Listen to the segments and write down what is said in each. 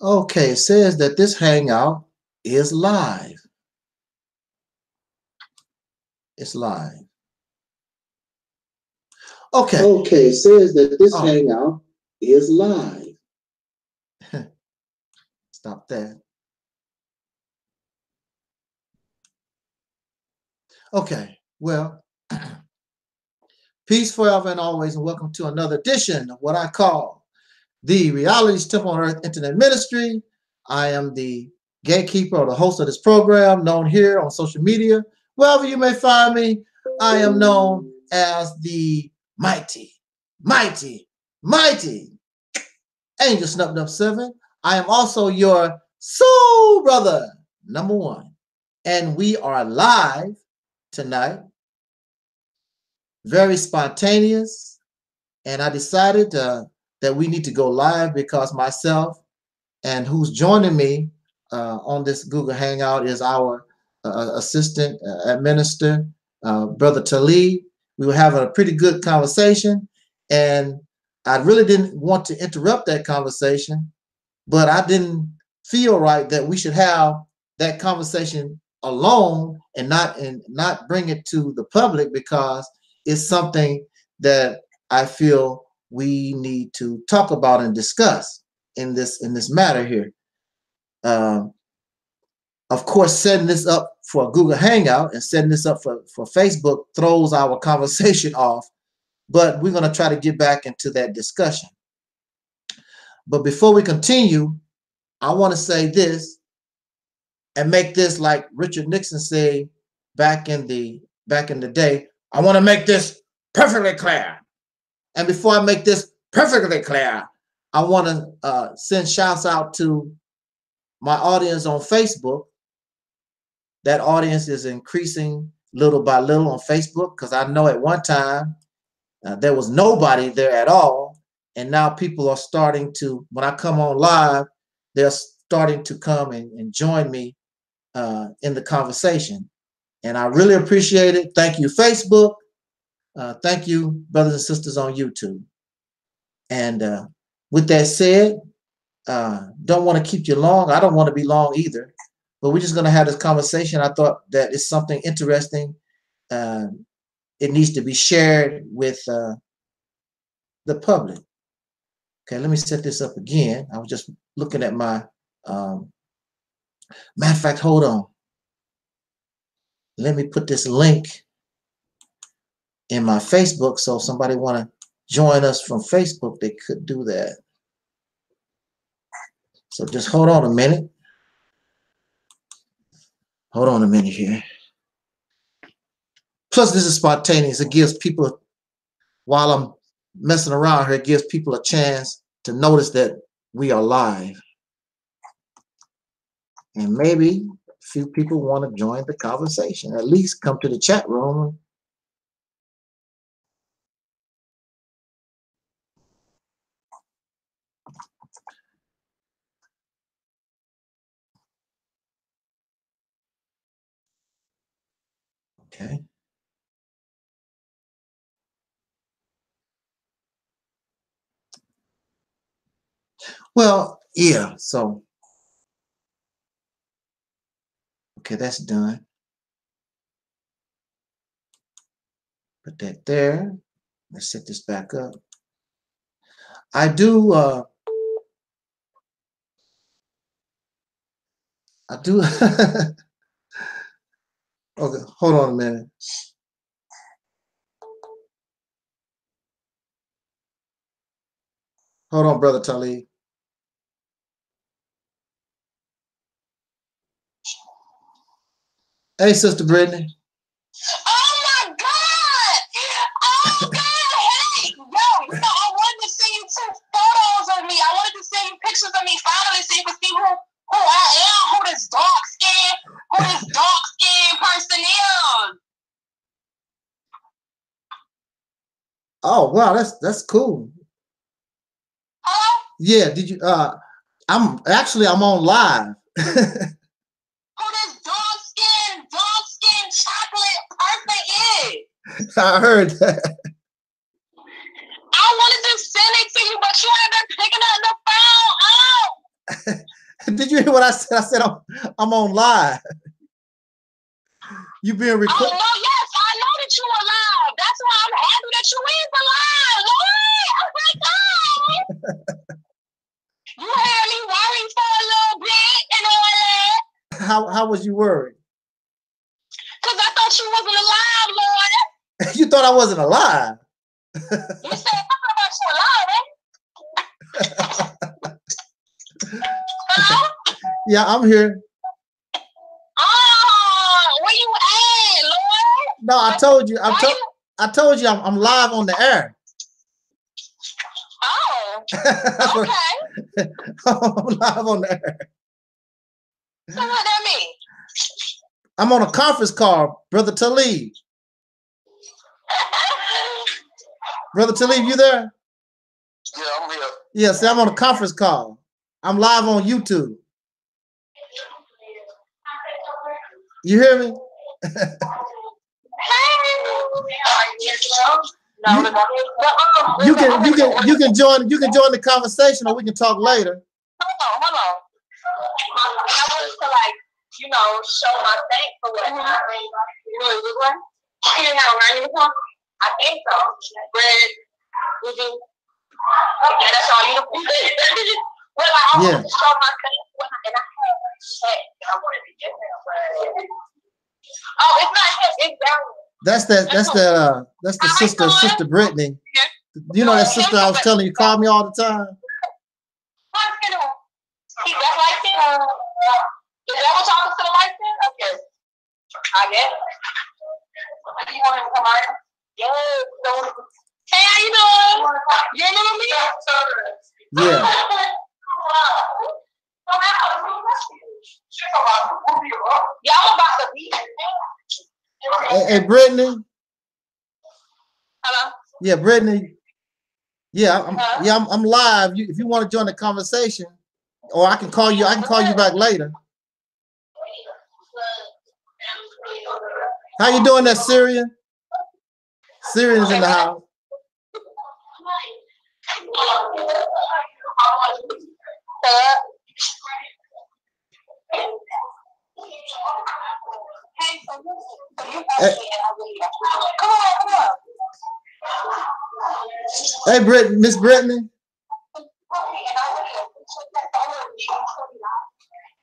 Okay, it says that this hangout is live. It's live. Okay. Okay, it says that this hangout is live. Stop that. Okay, well, peace forever and always, and welcome to another edition of what I call the RealitysTemple on Earth Internet Ministry. I am the gatekeeper or the host of this program, known here on social media. Wherever you may find me, I am known as the mighty, mighty, mighty Angel Snubbed Up 7. I am also your soul brother, number 1. And we are live tonight. Very spontaneous. And I decided that we need to go live because myself and who's joining me on this Google Hangout is our assistant AdMinister, Brother Taalik. We were having a pretty good conversation, and I really didn't want to interrupt that conversation, but I didn't feel right that we should have that conversation alone and not bring it to the public, because it's something that I feel we need to talk about and discuss in this matter here. Of course, setting this up for a Google Hangout and setting this up for Facebook throws our conversation off, but we're going to try to get back into that discussion. But before we continue, I want to say this and make this like Richard Nixon said back in the day. I want to make this perfectly clear. And before I make this perfectly clear, I want to send shouts out to my audience on Facebook. That audience is increasing little by little on Facebook, because I know at one time there was nobody there at all. And now people are starting to, when I come on live, they're starting to come and join me in the conversation. And I really appreciate it. Thank you, Facebook. Thank you, brothers and sisters on YouTube. And with that said, don't want to keep you long. I don't want to be long either, but we're just going to have this conversation. I thought that it's something interesting. It needs to be shared with the public. Okay, let me set this up again. I was just looking at my, matter of fact, hold on. Let me put this link in my Facebook, so if somebody want to join us from Facebook, they could do that. So just hold on a minute. Hold on a minute here. Plus, this is spontaneous. It gives people, while I'm messing around here, it gives people a chance to notice that we are live. And maybe a few people want to join the conversation, at least come to the chat room. Okay. Well, yeah, so, okay, that's done. Put that there. Let's set this back up. I do, okay, hold on a minute. Hold on, Brother Taalik. Hey, Sister Brittany. Oh my God! Oh God! Hey, yo, you know I wanted to send you 2 photos of me. I wanted to send you pictures of me finally, so you can see who I am, who this dark skin person is. Oh wow, that's cool. Hello? Yeah, did you? I'm on live. Who this dark skin chocolate person is? I heard that. I wanted to send it to you, but you haven't been picking up the phone. Oh. you hear what I said? I said I'm on live. You being recorded? Oh no, yes, I know that you are live. That's why I'm happy that you is alive, Lord. Oh my God. You had me worried for a little bit and all that. How was you worried? Cause I thought you wasn't alive, Lord. You thought I wasn't alive. You said something about you alive, eh? Hello? Yeah, I'm here. Oh, where you at, Lord? No, I told you. I told you I'm live on the air. Oh, okay. I'm live on the air. So what that mean? I'm on a conference call, Brother Taalik. Brother Taalik, you there? Yeah, I'm here. Yeah, see, I'm on a conference call. I'm live on YouTube. You hear me? You can join the conversation, or we can talk later. Hold on. I wanted to show my thanks for what I think so. Bread, would you? Okay, that's all you know. Well, I wanted to show my thanks and I had a check and I wanted to get him. Oh, it's not him, it's Gavin. That's the sister Brittany. You know that sister I was telling you called me all the time? He got license? Is that what y'all consider license? Okay. I guess. You want him to come out? Yes. Hey, how you doing? You remember me? Yeah. Yeah, I'm about to be. Hey, Brittany. Hello. Yeah, Brittany. Yeah, I'm live. If you want to join the conversation, or I can call you. I can call you back later. How you doing, that Syrian? Syrian's in the house. Hey, Miss Brittany.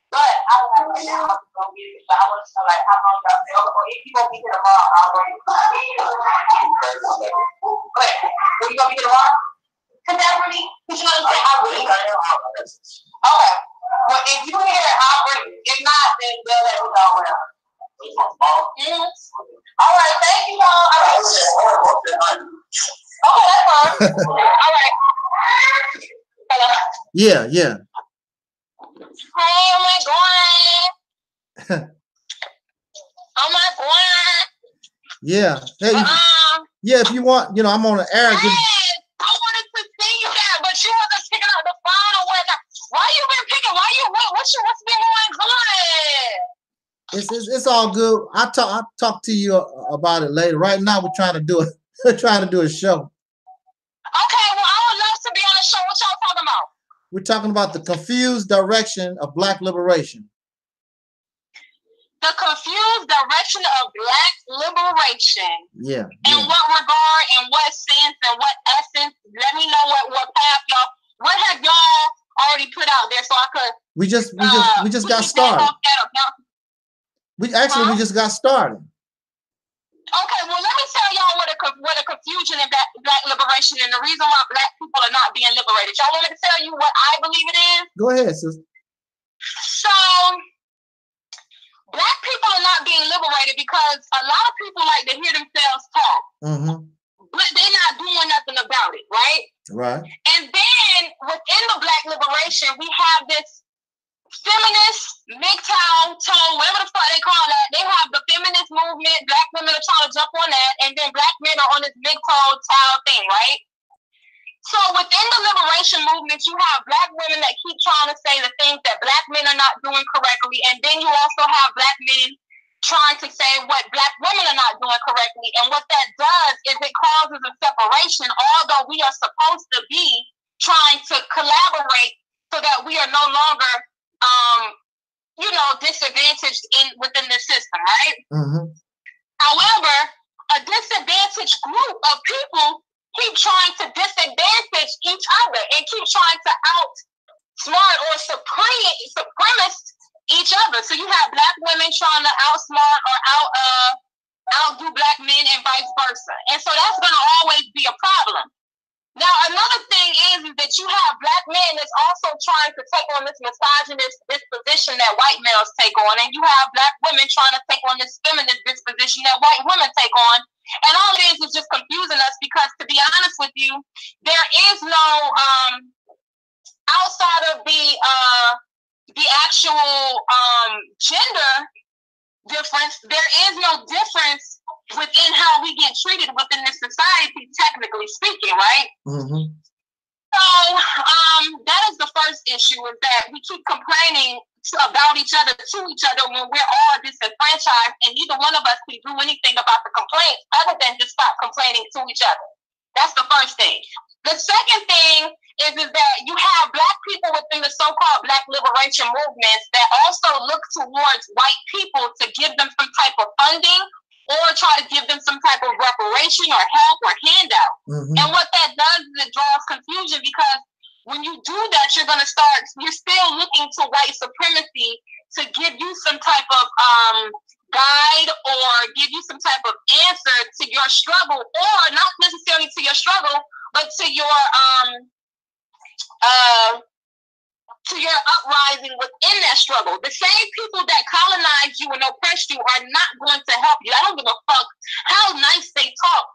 But I don't know right now. I'm gonna get it. But I want to know how long y'all say. If you gonna be here tomorrow, I'll wait. But when you gonna be here tomorrow? Cause that really, cause you know what I'm saying. I really got it all. Okay. Well, if you here, I'll bring it. If not, then they'll let me know. All right. Thank you, y'all. Okay, that's fine. All right. Hello. Yeah. Hey, oh my God. Oh my God. Yeah. Hey. Yeah, if you want, I'm on the air. Yes, I wanted to see that, but you wasn't picking up the phone or whatnot. Why you been picking? What's been going on? It's all good. I'll talk to you about it later. Right now, we're trying to do a show. Okay, well, I would love to be on the show. What y'all talking about? We're talking about the confused direction of Black liberation. The confused direction of Black liberation. Yeah. In what regard, in what sense, and what essence? Let me know what path y'all. What have y'all already put out there so I could? We just got started. We just got started. Okay, well, let me tell y'all what a confusion in Black liberation and the reason why Black people are not being liberated. Y'all want me to tell you what I believe it is? Go ahead, sister. So, Black people are not being liberated because a lot of people like to hear themselves talk. But they're not doing nothing about it, right? Right. And then within the Black liberation, we have this feminist, MGTOW, tone, whatever the fuck they call that. They have the feminist movement. Black women are trying to jump on that, and then Black men are on this MGTOW thing, right? So within the liberation movement, you have Black women that keep trying to say the things that Black men are not doing correctly, and then you also have Black men trying to say what Black women are not doing correctly. And what that does is it causes a separation, although we are supposed to be trying to collaborate so that we are no longer you know, disadvantaged within the system, right? Mm-hmm. However, a disadvantaged group of people keep trying to disadvantage each other and keep trying to outsmart or supremacist each other. So you have black women trying to outsmart or outdo black men and vice versa. And so that's going to always be a problem. Now, another thing is that you have black men that's also trying to take on this misogynist disposition that white males take on, and you have black women trying to take on this feminist disposition that white women take on. And all it is just confusing us because, to be honest with you, there is no outside of the actual gender difference. There is no difference within how we get treated within this society, technically speaking, right? Mm-hmm. So that is the first issue, is that we keep complaining about each other to each other when we're all disenfranchised, and neither one of us can do anything about the complaints other than just stop complaining to each other. That's the first thing. The second thing is that you have black people within the so-called black liberation movements that also look towards white people to give them some type of funding or try to give them some type of reparation or help or handout. Mm-hmm. And what that does is it draws confusion, because when you do that, you're still looking to white supremacy to give you some type of guide or give you some type of answer to your struggle, or not necessarily to your struggle, but to your uprising within that struggle. The same people that colonized you and oppressed you are not going to help you. I don't give a fuck how nice they talk.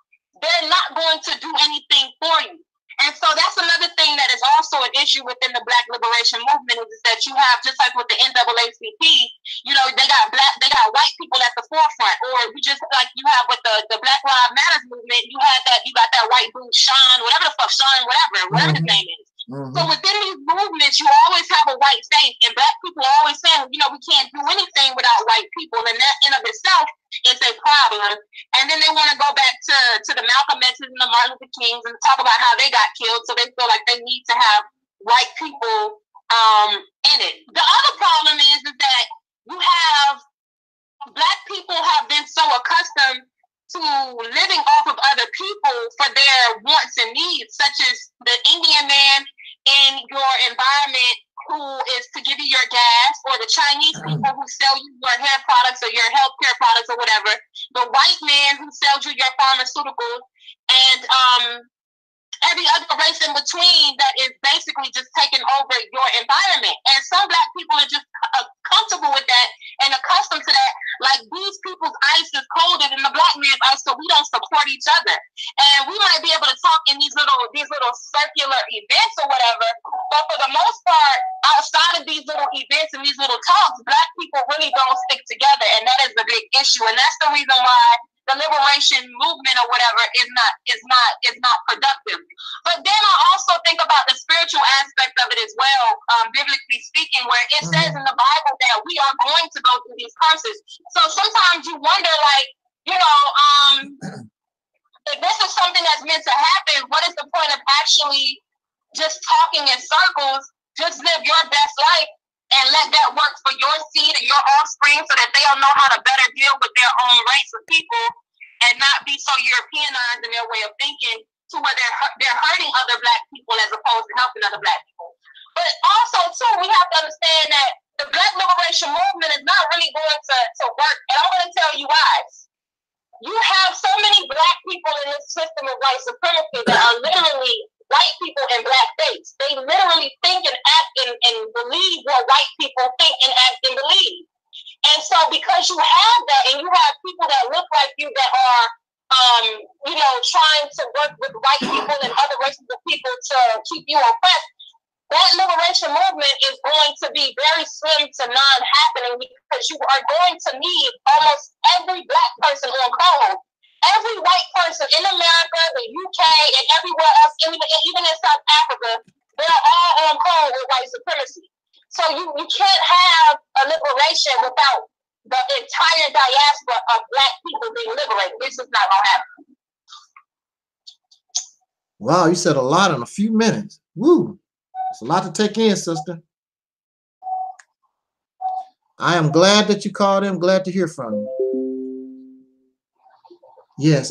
They're not going to do anything for you. And so that's another thing that is also an issue within the black liberation movement, is that you have, just like with the NAACP, you know, they got white people at the forefront, or you just like you have with the Black Lives Matter movement, you got that white dude Sean, whatever the fuck Sean, whatever his name is. Mm-hmm. So within these movements, you always have a white face, and black people are always saying, you know, we can't do anything without white people, and that in of itself is a problem. And then they want to go back to the Malcolm X's and the Martin Luther Kings and talk about how they got killed, so they feel like they need to have white people in it. The other problem is that you have black people have been so accustomed to living off of other people for their wants and needs, such as the Indian man in your environment who is to give you your gas, or the Chinese people who sell you your hair products or your healthcare products or whatever, the white man who sells you your pharmaceuticals, and every other race in between that is basically just taking over your environment. And some black people are just comfortable with that and accustomed to that. Like, these people's ice is colder than the black man's ice, so we don't support each other. And we might be able to talk in these little circular events or whatever, but for the most part, outside of these little events and these little talks, black people really don't stick together, and that is the big issue. And that's the reason why the liberation movement or whatever is not productive. But then I also think about the spiritual aspect of it as well, biblically speaking, where it says in the Bible that we are going to go through these curses. So sometimes you wonder, like, you know, if this is something that's meant to happen, what is the point of actually just talking in circles? Just live your best life and let that work for your seed and your offspring, so that they'll know how to better deal with their own race of people and not be so Europeanized in their way of thinking to where they're hurting other black people as opposed to helping other black people. But also, too, we have to understand that the black liberation movement is not really going to work. And I'm going to tell you why. You have so many black people in this system of white supremacy that are literally white people in black face. They literally think and act and believe what white people think and act and believe. And so because you have that, and you have people that look like you that are, you know, trying to work with white people and other races of people to keep you oppressed, that liberation movement is going to be very slim to non-happening, because you are going to need almost every black person on code. Every white person in America, the UK, and everywhere else, even in South Africa, they're all on code with white supremacy. So you can't have a liberation without the entire diaspora of black people being liberated. This is not going to happen. Wow, you said a lot in a few minutes. Woo. It's a lot to take in, sister. I am glad that you called in. Glad to hear from you. Yes,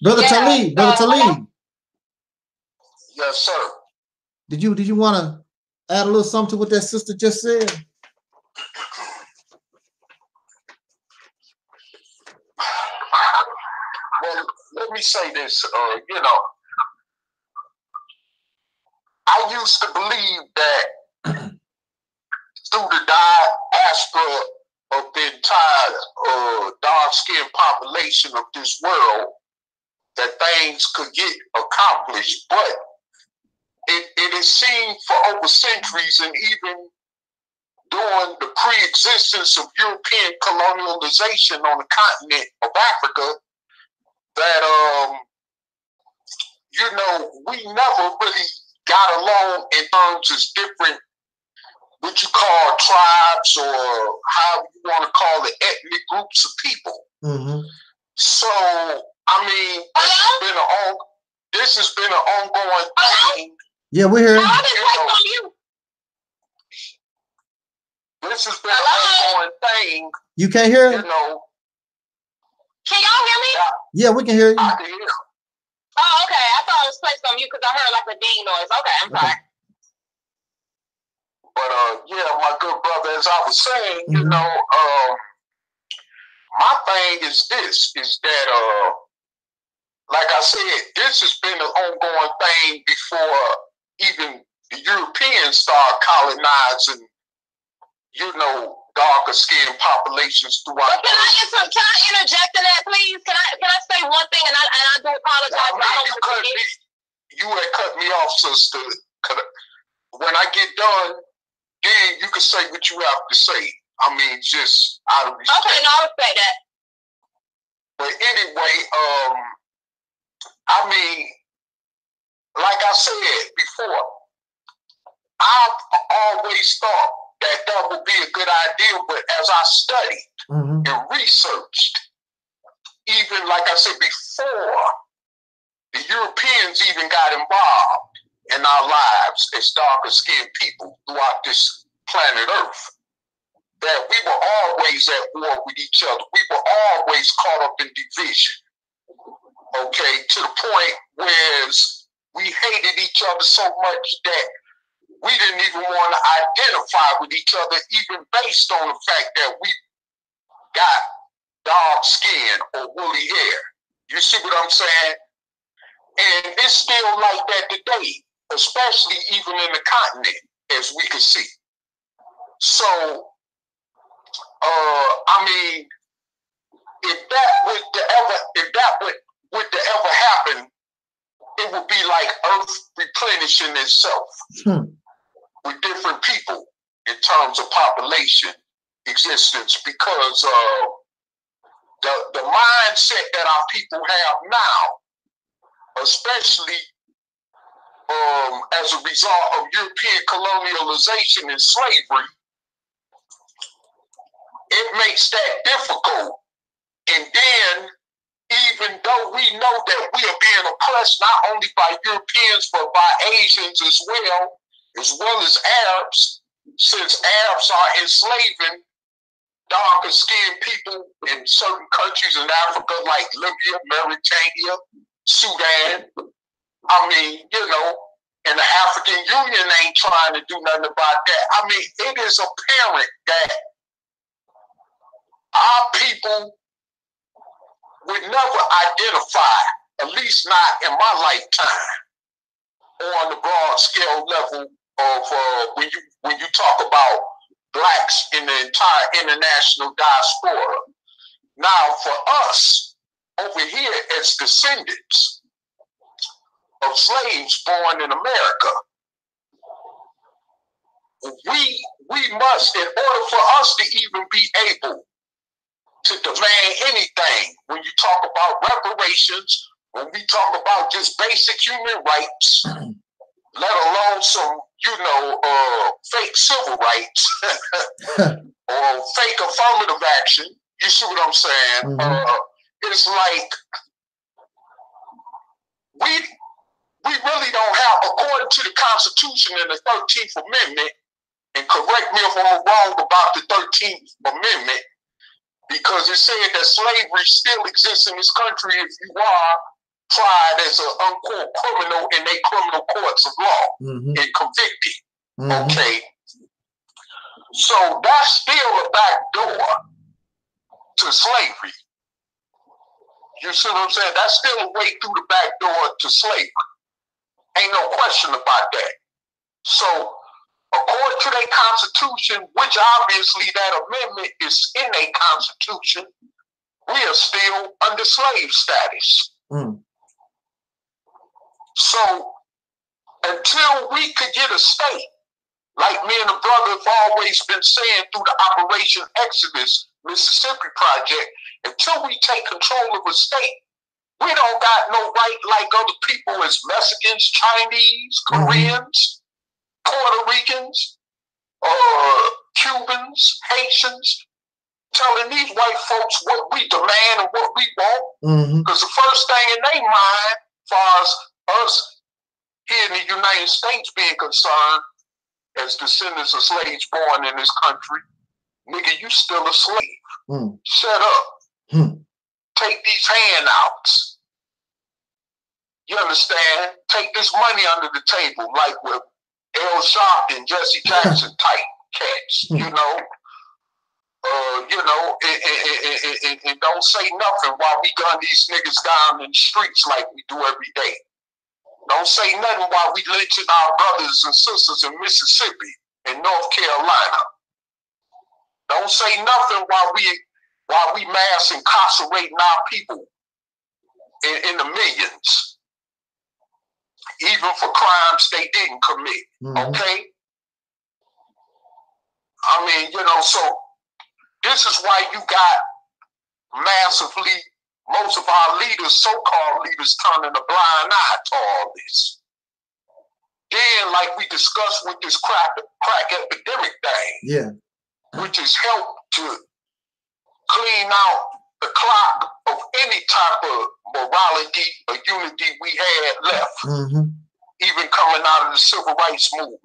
Brother Taalik, Brother Taalik. Yes, sir. Did you want to add a little something to what that sister just said? Well, let me say this. You know, I used to believe that through the diaspora of the entire dark-skinned population of this world, that things could get accomplished, but it is seen for over centuries, and even during the pre-existence of European colonialization on the continent of Africa, that you know, we never really got along in terms of different, what you call tribes, or how you want to call it, ethnic groups of people. Mm-hmm. So, I mean, this has been an ongoing thing. Yeah, we're here. This has been an ongoing thing. You can't hear it? You know. Can y'all hear me? Yeah, we can hear you. I can hear. Oh, okay. I thought it was placed on mute because I heard like a ding noise. Okay, I'm sorry. But yeah, my good brother, as I was saying, you know, my thing is this, is that like I said, this has been an ongoing thing before even the Europeans started colonizing, you know, darker skinned populations throughout. But can I interject in that, please? Can I say one thing, and I do apologize. You had cut me off, sister. When I get done, then you can say what you have to say. I mean, just out of respect. Okay, no, I respect that. But anyway, I mean, like I said before, I've always thought that would be a good idea, but as I studied and researched, even like I said before, the Europeans even got involved in our lives as darker skinned people throughout this planet Earth, that we were always at war with each other. We were always caught up in division, okay, to the point where we hated each other so much that we didn't even want to identify with each other, even based on the fact that we got dark skin or woolly hair. You see what I'm saying? And it's still like that today, especially even in the continent, as we can see. So, I mean, if that would ever happen, it would be like Earth replenishing itself with different people in terms of population existence, because the mindset that our people have now, especially as a result of European colonialization and slavery, it makes that difficult. And then, even though we know that we are being oppressed not only by Europeans, but by Asians as well as Arabs, since Arabs are enslaving darker skinned people in certain countries in Africa like Libya, Mauritania, Sudan. I mean, you know, and the African Union ain't trying to do nothing about that. I mean, it is apparent that our people would never identify, at least not in my lifetime, on the broad scale level of when you talk about blacks in the entire international diaspora. Now, for us over here as descendants of slaves born in America, we must, in order for us to even be able to demand anything, when you talk about reparations, when we talk about just basic human rights, let alone some, you know, fake civil rights or fake affirmative action, you see what I'm saying? It's like we really don't have, according to the Constitution in the 13th Amendment, and correct me if I'm wrong about the 13th Amendment, because it said that slavery still exists in this country if you are tried as an unquote criminal in their criminal courts of law and convicted. Okay. So that's still a back door to slavery. You see what I'm saying? That's still a way through the back door to slavery. Ain't no question about that. So according to their constitution, which obviously that amendment is in their constitution, we are still under slave status. So until we could get a state, like me and the brother have always been saying through the Operation Exodus Mississippi Project, until we take control of a state, we don't got no right like other people as Mexicans, Chinese, Koreans, Puerto Ricans, Cubans, Haitians, telling these white folks what we demand and what we want. Because the first thing in their mind, as far as us here in the United States being concerned, as descendants of slaves born in this country, nigga, you still a slave. Shut up. Take these handouts. You understand? Take this money under the table, like with L. Sharpton, Jesse Jackson type cats, you know. And don't say nothing while we gun these niggas down in the streets like we do every day. Don't say nothing while we lynching our brothers and sisters in Mississippi and North Carolina. Don't say nothing while we mass incarcerating our people in the millions, even for crimes they didn't commit. Okay? I mean, you know, so this is why you got massively most of our leaders, so-called leaders, turning a blind eye to all this. Then, like we discussed with this crack epidemic thing, which has helped to clean out the clock of any type of morality or unity we had left, even coming out of the civil rights movement.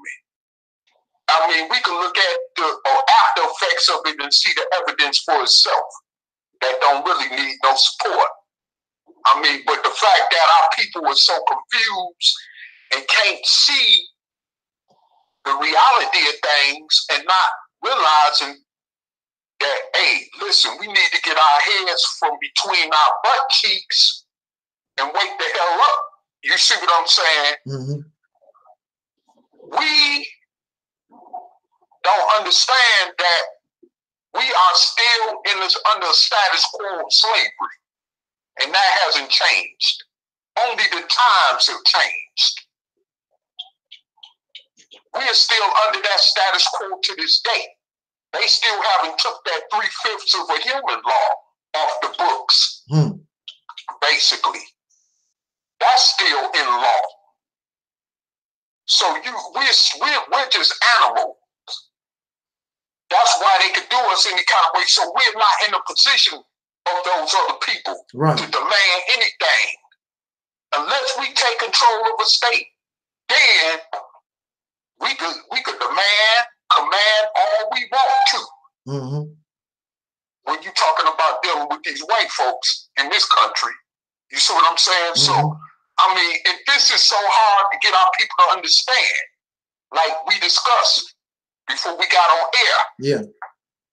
I mean, we can look at the after effects of it and see the evidence for itself. That don't really need no support. I mean, but the fact that our people are so confused and can't see the reality of things and not realizing that, hey, listen, we need to get our heads from between our butt cheeks and wake the hell up. You see what I'm saying? We don't understand that we are still under status quo of slavery, and that hasn't changed. Only the times have changed. We are still under that status quo to this day. They still haven't took that 3/5 of a human law off the books, basically. That's still in law. So we're just animals. That's why they could do us any kind of way. So we're not in a position of those other people to demand anything. Unless we take control of a state, then we could demand, command all we want to. When you're talking about dealing with these white folks in this country, you see what I'm saying? So, I mean, if this is so hard to get our people to understand, like we discussed before we got on air,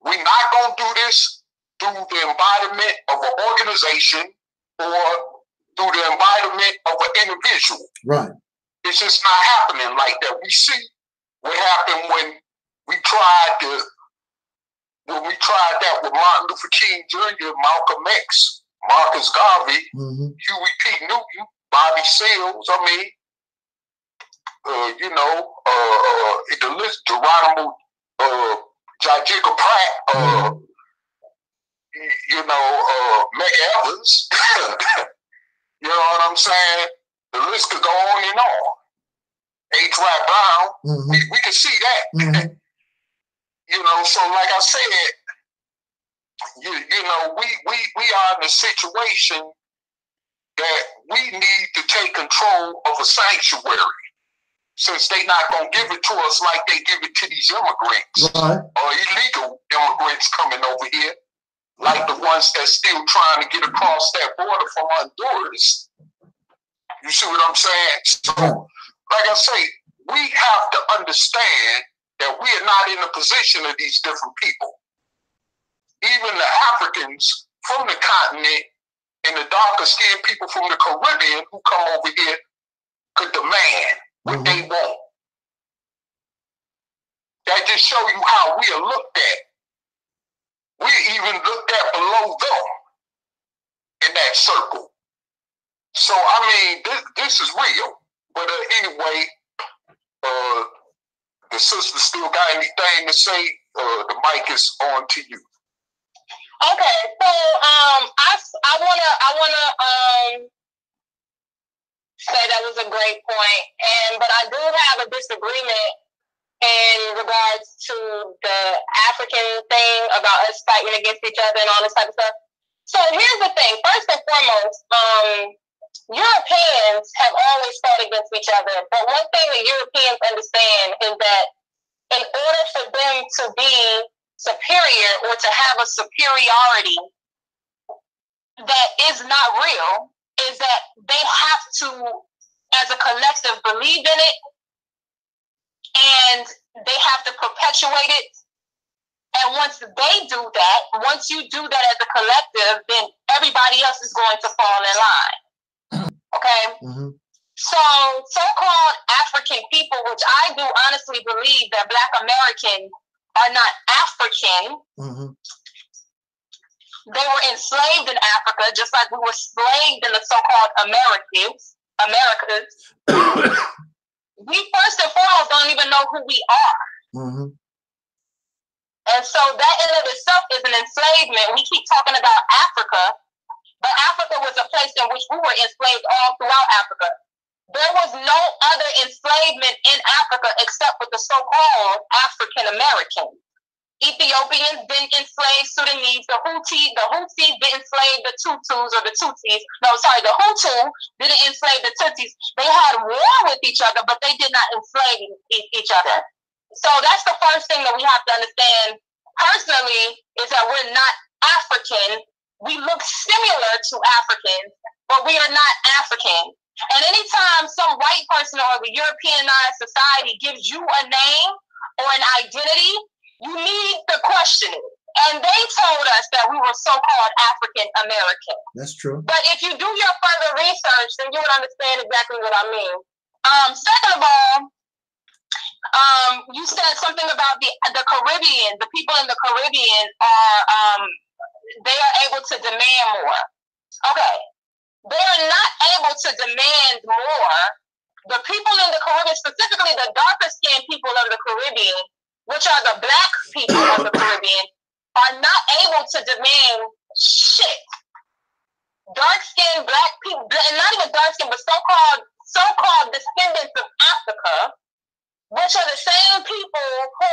we're not going to do this through the embodiment of an organization or through the embodiment of an individual. It's just not happening like that. We see what happened when we tried that with Martin Luther King Jr., Malcolm X, Marcus Garvey, Huey P. Newton, Bobby Seals, I mean, the list, Geronimo, Jacob Pratt, Meg Evans, you know what I'm saying? The list could go on and on. H. Rap Brown, we can see that. So like I said, we are in a situation that we need to take control of a sanctuary. since they not gonna give it to us like they give it to these immigrants or illegal immigrants coming over here, like the ones that's still trying to get across that border from Honduras. You see what I'm saying? So, like I say, we have to understand that we are not in the position of these different people. Even the Africans from the continent and the darker skinned people from the Caribbean who come over here could demand what they want. That just show you how we are looked at. We're even looked at below them in that circle. So, I mean, this is real. But anyway, the sister still got anything to say? The mic is on to you. Okay, so I wanna say that was a great point, but I do have a disagreement in regards to the African thing about us fighting against each other and all this type of stuff. So here's the thing. First and foremost, Europeans have always fought against each other. But one thing that Europeans understand is that in order for them to be superior or to have a superiority that is not real, is that they have to, as a collective, believe in it, and they have to perpetuate it. And once they do that, once you do that as a collective, then everybody else is going to fall in line. Okay? So, so-called African people, which I do honestly believe that Black Americans are not African. They were enslaved in Africa, just like we were enslaved in the so-called Americas. We first and foremost don't even know who we are. And so that in of itself is an enslavement. We keep talking about Africa, but Africa was a place in which we were enslaved all throughout Africa. There was no other enslavement in Africa except with the so-called African Americans. Ethiopians didn't enslave Sudanese. The Houthis didn't enslave the Tutus or the Tutsis. No, sorry, the Hutu didn't enslave the Tutsis. They had war with each other, but they did not enslave each other. So that's the first thing that we have to understand personally, is that we're not African. We look similar to Africans, but we are not African. And anytime some white person or the Europeanized society gives you a name or an identity, you need to question it. And they told us that we were so-called African American. That's true. But if you do your further research, then you would understand exactly what I mean. Second of all, you said something about the Caribbean. The people in the Caribbean they are able to demand more. Okay. They are not able to demand more. The people in the Caribbean, specifically the darker skinned people of the Caribbean, which are the Black people of the Caribbean, are not able to demand shit. Dark skinned Black people, not even dark skinned, but so-called descendants of Africa, which are the same people who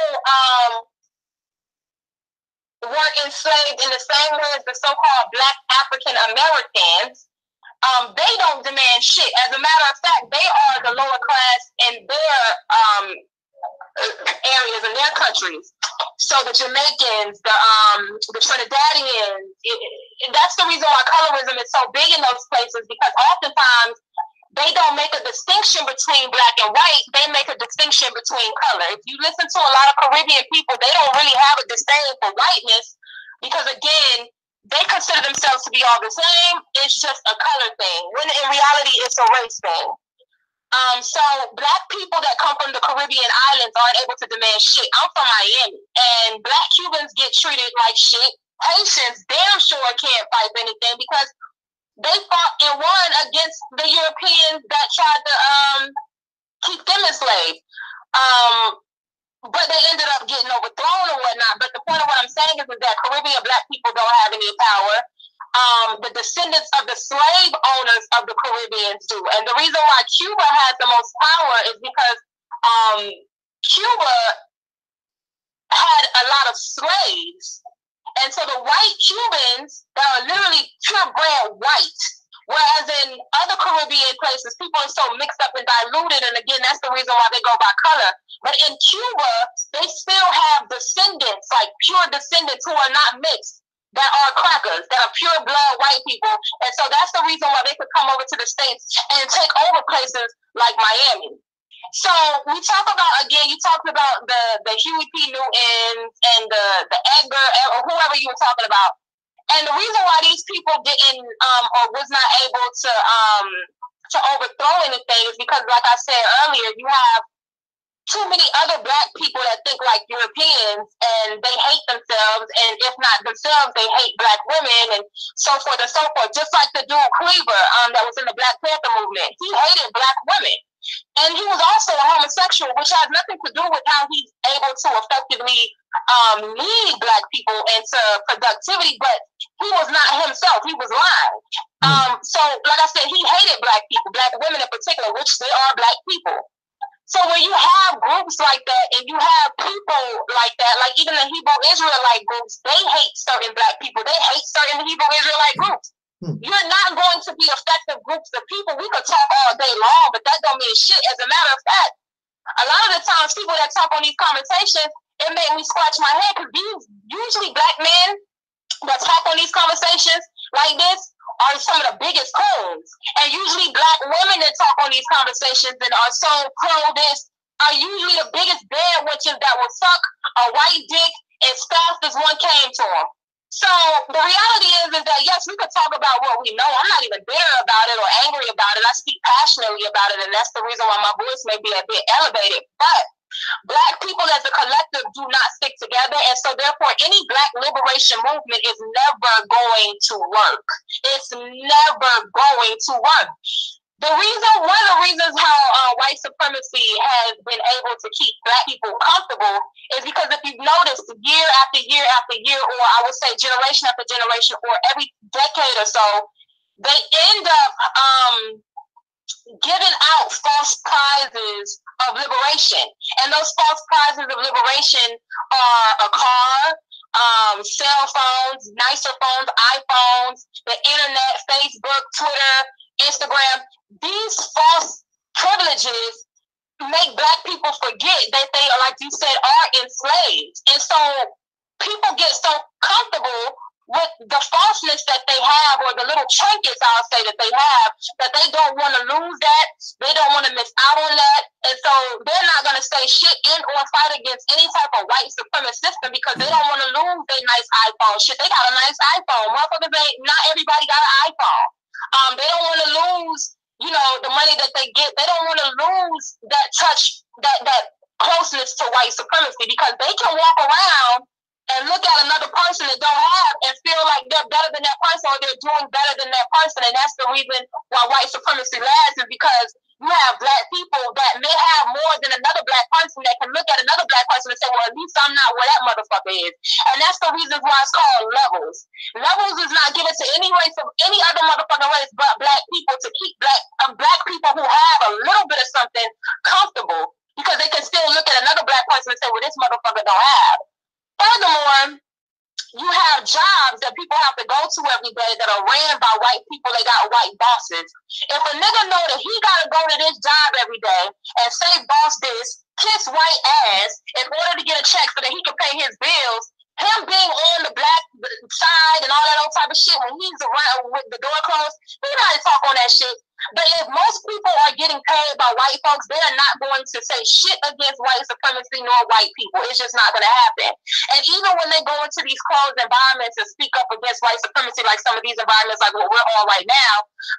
were enslaved in the same way as the so-called Black African Americans. They don't demand shit. As a matter of fact, they are the lower class in their areas, in their countries. So the Jamaicans, the Trinidadians, that's the reason why colorism is so big in those places, because oftentimes they don't make a distinction between Black and white. They make a distinction between color. If you listen to a lot of Caribbean people, they don't really have a disdain for whiteness, because again, they consider themselves to be all the same. It's just a color thing, when in reality it's a race thing. So Black people that come from the Caribbean islands aren't able to demand shit. I'm from Miami, and Black Cubans get treated like shit. Haitians damn sure can't fight for anything, because they fought and won against the Europeans that tried to keep them enslaved. But they ended up getting overthrown or whatnot. But the point of what I'm saying is that Caribbean Black people don't have any power. The descendants of the slave owners of the Caribbeans do. And the reason why Cuba has the most power is because Cuba had a lot of slaves. And so the white Cubans that are literally purebred white Whereas in other Caribbean places, people are so mixed up and diluted, and again, that's the reason why they go by color. But in Cuba, they still have descendants, like pure descendants who are not mixed, that are crackers, that are pure blood white people. And so that's the reason why they could come over to the States and take over places like Miami. So we talk about, again, you talked about the Huey P. Newton and the Edgar, or whoever you were talking about. And the reason why these people didn't or was not able to overthrow anything is because, like I said earlier, you have too many other Black people that think like Europeans, and they hate themselves, and if not themselves, they hate Black women, and so forth and so forth. Just like the dude Cleaver that was in the Black Panther movement, he hated Black women. And he was also a homosexual, which has nothing to do with how he's able to effectively lead Black people into productivity, but he was not himself. He was lying. So, like I said, he hated Black people, Black women in particular, which they are Black people. So when you have groups like that, and you have people like that, like even the Hebrew Israelite groups, they hate certain Black people. They hate certain Hebrew Israelite groups. You're not going to be effective groups of people. We could talk all day long, but that don't mean shit. As a matter of fact, a lot of the times people that talk on these conversations, it made me scratch my head, because these usually Black men that talk on these conversations like this are some of the biggest coons. And usually Black women that talk on these conversations and are so pro this are usually the biggest bad witches that will suck a white dick as fast as one came to them. So the reality is that, yes, we could talk about what we know. I'm not even bitter about it or angry about it. I speak passionately about it, and that's the reason why my voice may be a bit elevated. But Black people as a collective do not stick together, and so therefore any Black liberation movement is never going to work. It's never going to work. One of the reasons how white supremacy has been able to keep Black people comfortable is because if you've noticed, year after year after year, or I would say generation after generation, or every decade or so, they end up giving out false prizes of liberation. And those false prizes of liberation are a car, cell phones, nicer phones, iPhones, the internet, Facebook, Twitter, Instagram. These false privileges make Black people forget that they are, like you said, are enslaved. And so people get so comfortable with the falseness that they have, or the little trinkets, I'll say, that they don't want to lose that. They don't want to miss out on that. And so they're not going to say shit in or fight against any type of white supremacist system, because they don't want to lose their nice iPhone. Shit, they got a nice iPhone. Motherfuckers not everybody got an iPhone. They don't want to lose, the money that they get. They don't want to lose that touch, that closeness to white supremacy, because they can walk around and look at another person that don't have and feel like they're better than that person, or they're doing better than that person. And that's the reason why white supremacy lasts, is because you have Black people that may have more than another Black person that can look at another Black person and say, well, at least I'm not where that motherfucker is. And that's the reason why it's called levels. Levels is not given to any race of any other motherfucking race but Black people, to keep Black people who have a little bit of something comfortable, because they can still look at another Black person and say, well, this motherfucker don't have. Furthermore, you have jobs that people have to go to every day that are ran by white people. They got white bosses. If a nigga know that he got to go to this job every day and say boss this, kiss white ass in order to get a check so that he can pay his bills, him being on the Black side and all that old type of shit, when he's around with the door closed, he not to talk on that shit. But if most people are getting paid by white folks, they are not going to say shit against white supremacy nor white people. It's just not going to happen. And even when they go into these closed environments and speak up against white supremacy, like some of these environments like what we're on right now,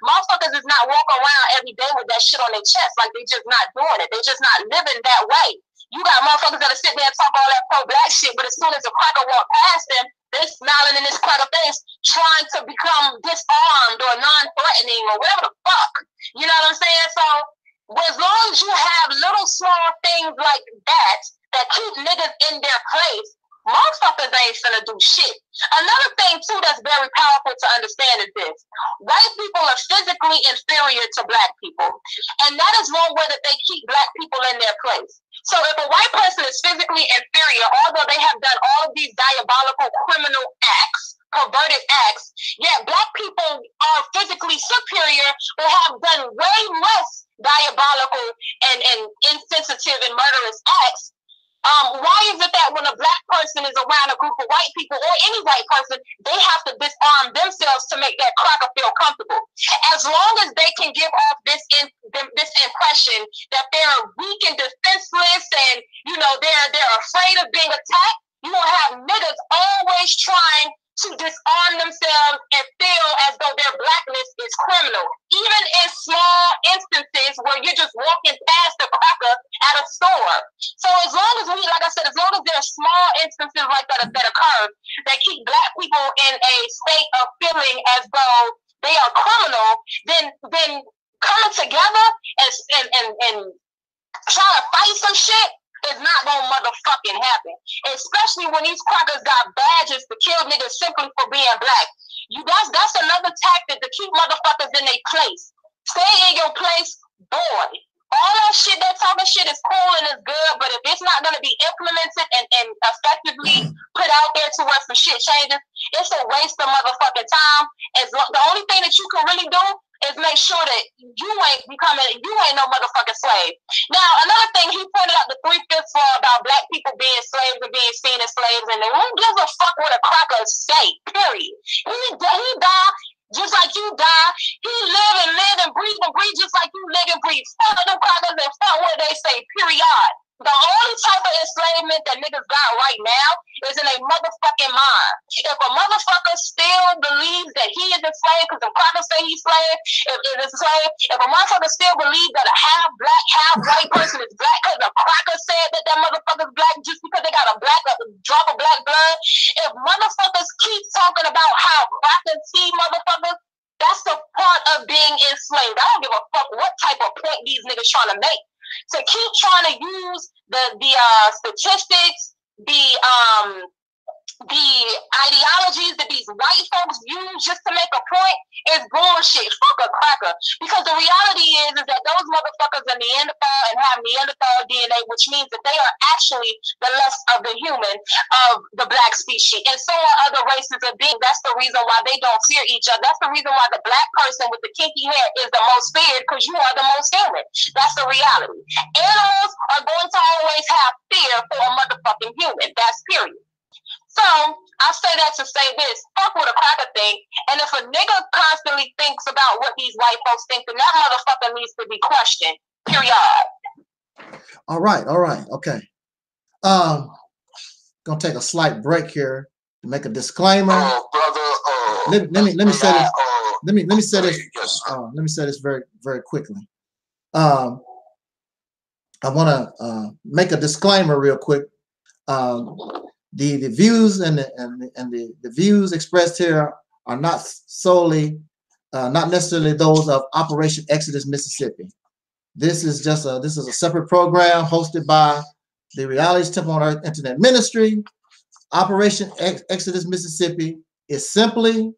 motherfuckers is not walking around every day with that shit on their chest. Like, they just not doing it. They just not living that way. You got motherfuckers that are sitting there and talk all that pro-Black shit, but as soon as a cracker walk past them, they smiling in this cracker face, trying to become disarmed or non-threatening or whatever the fuck. You know what I'm saying? So, as long as you have little small things like that keep niggas in their place, motherfuckers ain't finna do shit. Another thing, too, that's very powerful to understand is this. White people are physically inferior to Black people. And that is one way that they keep Black people in their place. So if a white person is physically inferior, although they have done all of these diabolical criminal acts, perverted acts, yet Black people are physically superior or have done way less diabolical and insensitive and murderous acts. Why is it that when a Black person is around a group of white people or any white person, they have to disarm themselves to make that cracker feel comfortable? As long as they can give off this impression that they're weak and defenseless, and they're afraid of being attacked, you will have niggas always trying to disarm themselves and feel as though their Blackness is criminal, even in small instances where you're just walking past the cracker at a store. So as long as as long as there are small instances like that occur that keep Black people in a state of feeling as though they are criminal, then coming together and trying to fight some shit is not gonna motherfucking happen. Especially when these crackers got badges to kill niggas simply for being Black. That's another tactic to keep motherfuckers in their place. Stay in your place, boy. All that shit, that talking shit is cool and is good, but if it's not gonna be implemented and effectively put out there to where some shit changes, it's a waste of motherfucking time. The only thing that you can really do is make sure that you ain't no motherfucking slave. Now, another thing, he pointed out the 3/5 law about Black people being slaves and being seen as slaves, and who gives a fuck what a cracker say, period. He died just like you die. He live and breathe just like you live and breathe. Fuck them crackers and fuck what they say, period. The only type of enslavement that niggas got right now is in a motherfucking mind. If a motherfucker still believes that he is enslaved because the crackers say he's slave, if a motherfucker still believes that a half Black, half white person is Black because the cracker said that motherfucker's Black just because they got a drop of Black blood, if motherfuckers keep talking about how crackers see motherfuckers, that's a part of being enslaved. I don't give a fuck what type of point these niggas trying to make. To keep trying to use the statistics, the ideologies that these white folks use just to make a point is bullshit. Fuck a cracker. Because the reality is that those motherfuckers are Neanderthal and have Neanderthal DNA, which means that they are actually the less of the human of the Black species. And so are other races of beings. That's the reason why they don't fear each other. That's the reason why the Black person with the kinky hair is the most feared, because you are the most human. That's the reality. Animals are going to always have fear for a motherfucking human. That's period. So, I say that to say this, fuck what a cracker think, and if a nigga constantly thinks about what these white folks think, then that motherfucker needs to be questioned, period. All right, okay. Gonna take a slight break here to make a disclaimer. Brother, let me say this. Let me say this. Yes, let me say this very, very quickly. I want to make a disclaimer real quick. The views and the views expressed here are not solely, not necessarily those of Operation Exodus Mississippi. This is a separate program hosted by the RealitysTemple on Earth Internet Ministry. Operation Exodus Mississippi is simply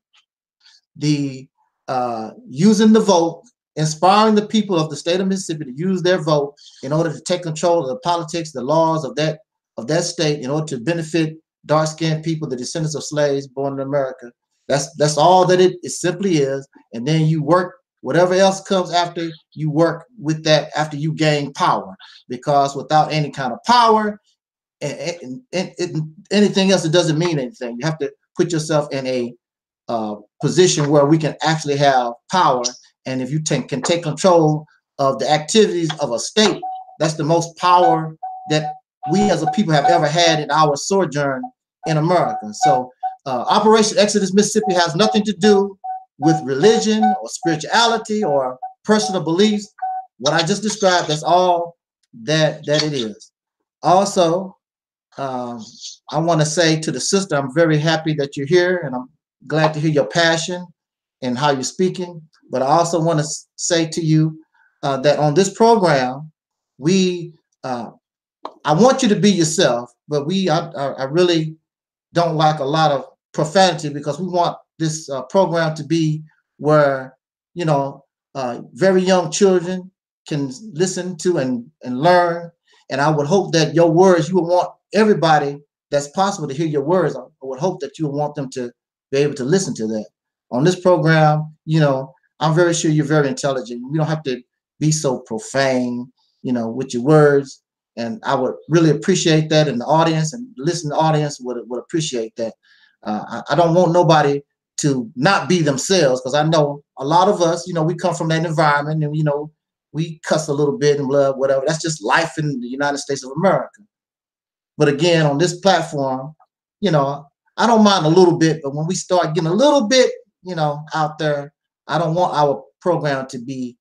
the using the vote, inspiring the people of the state of Mississippi to use their vote in order to take control of the politics, the laws of that state, in order to benefit dark-skinned people, the descendants of slaves born in America. That's all that it simply is. And then you work, whatever else comes after, you work with that after you gain power. Because without any kind of power, and anything else, it doesn't mean anything. You have to put yourself in a position where we can actually have power. And if you can take control of the activities of a state, that's the most power that we as a people have ever had in our sojourn in America. So Operation Exodus Mississippi has nothing to do with religion or spirituality or personal beliefs. What I just described, that's all that it is. Also, I want to say to the sister, I'm very happy that you're here, and I'm glad to hear your passion and how you're speaking. But I also want to say to you that on this program, I want you to be yourself, but I really don't like a lot of profanity, because we want this program to be where, very young children can listen to and learn. And I would hope that your words, you would want everybody that's possible to hear your words. I would hope that you would want them to be able to listen to that. On this program, you know, I'm very sure you're very intelligent. You don't have to be so profane, you know, with your words. And I would really appreciate that, and the audience and listening audience would appreciate that. I don't want nobody to not be themselves, because I know a lot of us, you know, we come from that environment, and, you know, we cuss a little bit and blah, whatever. That's just life in the United States of America. But again, on this platform, you know, I don't mind a little bit, but when we start getting a little bit, you know, out there, I don't want our program to be,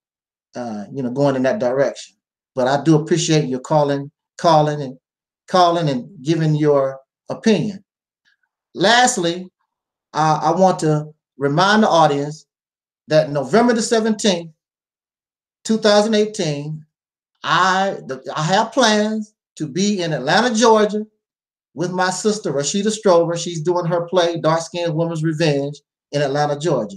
you know, going in that direction. But I do appreciate your calling and giving your opinion. Lastly, I want to remind the audience that November the 17th, 2018, I have plans to be in Atlanta, Georgia, with my sister Rashida Strover. She's doing her play Dark Skinned Woman's Revenge in Atlanta, Georgia.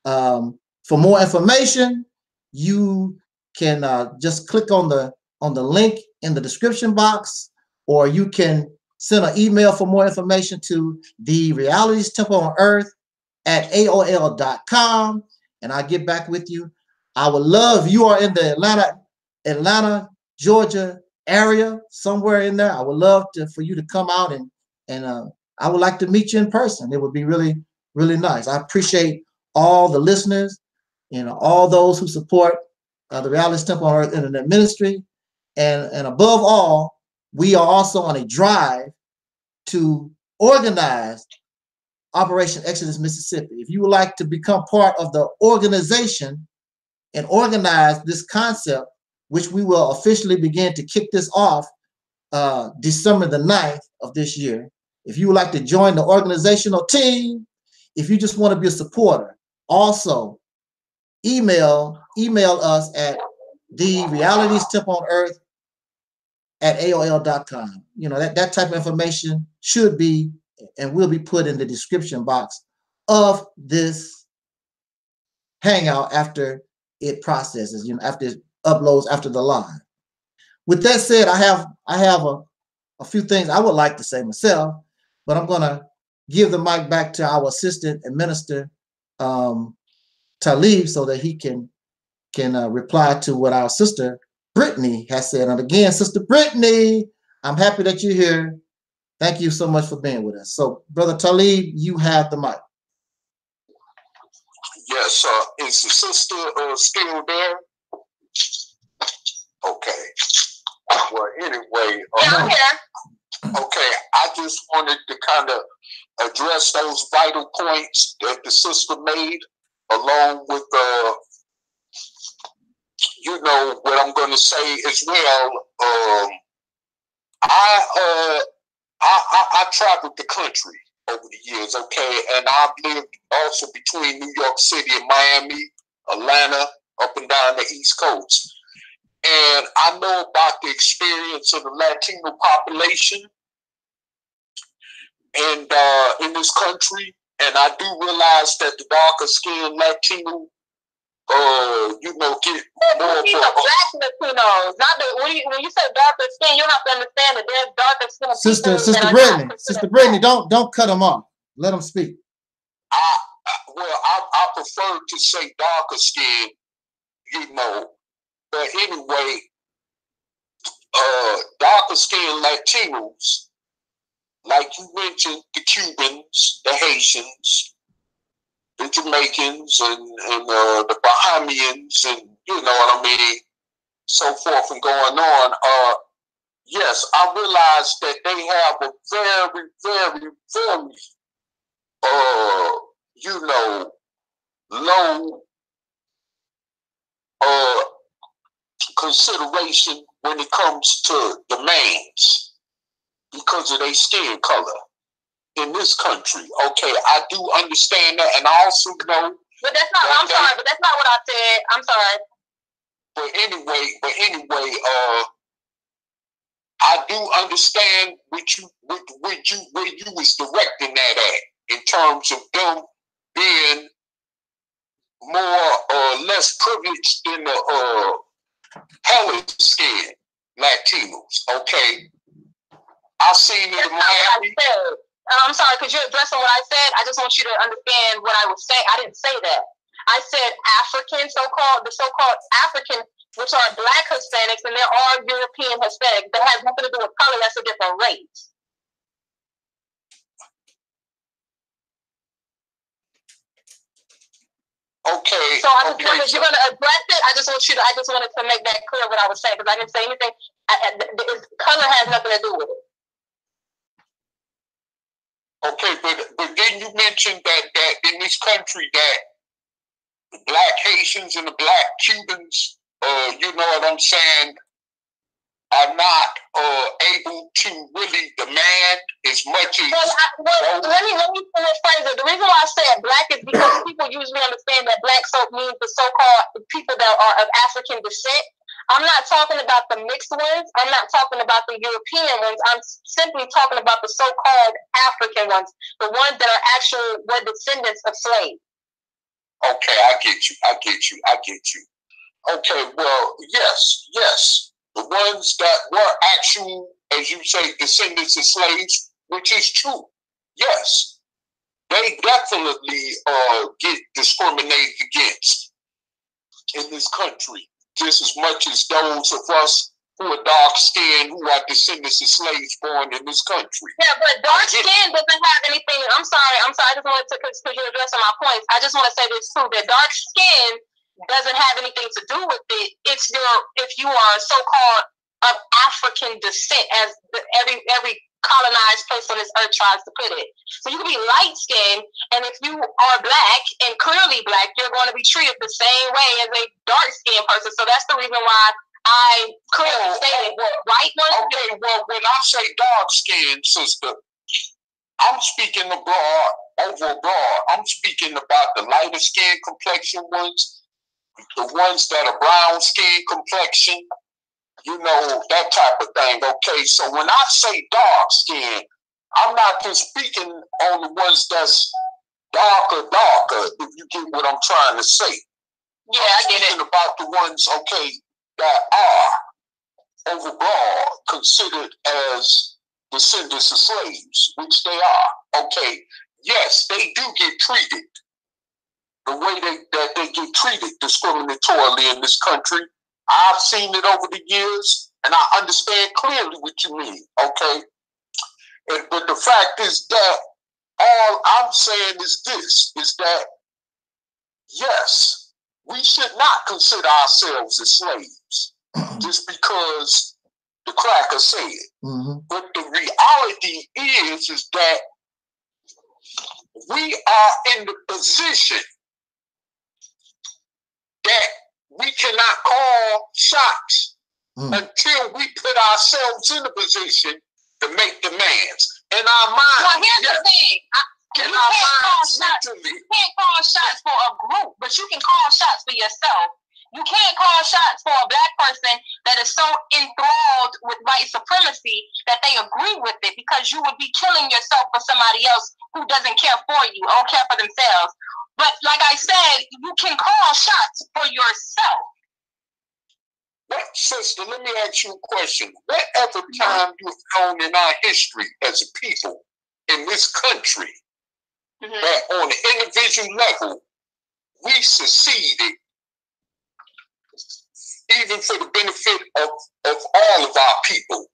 For more information, you can just click on the link in the description box, or you can send an email for more information to the RealitysTemple on Earth at AOL.com, and I'll get back with you. I would love, if you are in the Atlanta, Georgia area, somewhere in there, I would love for you to come out, and I would like to meet you in person. It would be really, really nice. I appreciate all the listeners, you know, all those who support the RealitysTemple on Earth Internet Ministry, and above all, we are also on a drive to organize Operation Exodus Mississippi. If you would like to become part of the organization and organize this concept, which we will officially begin to kick this off December the 9th of this year. If you would like to join the organizational team, if you just want to be a supporter, also email us at the RealitysTemple on Earth at AOL.com. You know, that type of information should be and will be put in the description box of this hangout after it processes, you know, after it uploads after the live. With that said, I have a few things I would like to say myself, but I'm gonna give the mic back to our assistant administrator, Taalik, so that he can reply to what our sister Brittany has said. And again, Sister Brittany, I'm happy that you're here. Thank you so much for being with us. So, Brother Taalik, you have the mic. Yes, is the sister still there? Okay. Well, anyway, okay, I just wanted to kind of address those vital points that the sister made, along with you know, what I'm going to say as well. I traveled the country over the years, okay, and I've lived also between New York City and Miami, Atlanta, up and down the East Coast. And I know about the experience of the Latino population and in this country, and I do realize that the darker skinned Latino, you know, get more. These are black Latinos, not the. When you say darker skin, you have to understand that there's darker skin. Sister Brittany, don't cut them off. Let them speak. I prefer to say darker skin, you know. But anyway, darker skinned Latinos, like you mentioned, the Cubans, the Haitians, the Jamaicans, and the Bahamians, and you know what I mean, so forth and going on. Yes, I realize that they have a very, very, very, you know, low consideration when it comes to demands because of their skin color in this country. Okay, I do understand that, and I also know. But that's not. I'm sorry, but that's not what I said. I'm sorry. But anyway, I do understand where you was directing that at, in terms of them being more or less privileged than the pale skin Latinos. Okay, I seen it in Miami. I'm sorry, because you're addressing what I said. I just want you to understand what I was saying. I didn't say that. I said African, the so-called African, which are Black Hispanics, and there are European Hispanics. That has nothing to do with color. That's a different race. Okay. So I just wanted, you're going to address it. I just wanted to make that clear what I was saying, because I didn't say anything. Color has nothing to do with it. Okay, but then you mentioned that in this country that the Black Haitians and the Black Cubans, you know what I'm saying, are not able to really demand as much as. Let me rephrase it. The reason why I said Black is because people usually understand that Black means the so-called people that are of African descent. I'm not talking about the mixed ones. I'm not talking about the European ones. I'm simply talking about the so-called African ones, the ones that are were descendants of slaves. Okay, I get you. Okay, well, yes. The ones that were actual, as you say, descendants of slaves, which is true. Yes, they definitely get discriminated against in this country, just as much as those of us who are dark-skinned, who are descendants of slaves born in this country. Yeah, but dark skin doesn't have anything. I'm sorry. I just wanted to, because you're addressing my points. I just want to say this too, that dark skin doesn't have anything to do with it. It's if you are so-called of African descent, as every colonized place on this earth tries to put it. So you can be light-skinned, and if you are Black and clearly Black, you're going to be treated the same way as a dark-skinned person. So that's the reason why I clearly stated white ones. Okay, well, when I say dark-skinned, sister, I'm speaking overall. I'm speaking about the lighter skin complexion ones, the ones that are brown skin complexion, you know, that type of thing. Okay, so when I say dark skin, I'm not just speaking on the ones that's darker, if you get what I'm trying to say. Yeah, I get it. About the ones, okay, that are overall considered as descendants of slaves, which they are. Okay, yes, they do get treated the way that they get treated discriminatorily in this country. I've seen it over the years, and I understand clearly what you mean, okay? But the fact is that all I'm saying is this, is that, yes, we should not consider ourselves as slaves just because the cracker said. Mm-hmm. But the reality is that we are in the position that we cannot call shots until we put ourselves in a position to make demands. In our minds. Well, here's the thing. You can't call shots for a group, but you can call shots for yourself. You can't call shots for a Black person that is so enthralled with white supremacy that they agree with it, because you would be killing yourself for somebody else who doesn't care for you, or don't care for themselves. But like I said, you can call shots for yourself. What, sister, let me ask you a question. Whatever time you've known in our history as a people in this country, that on an individual level, we succeeded, even for the benefit of all of our people.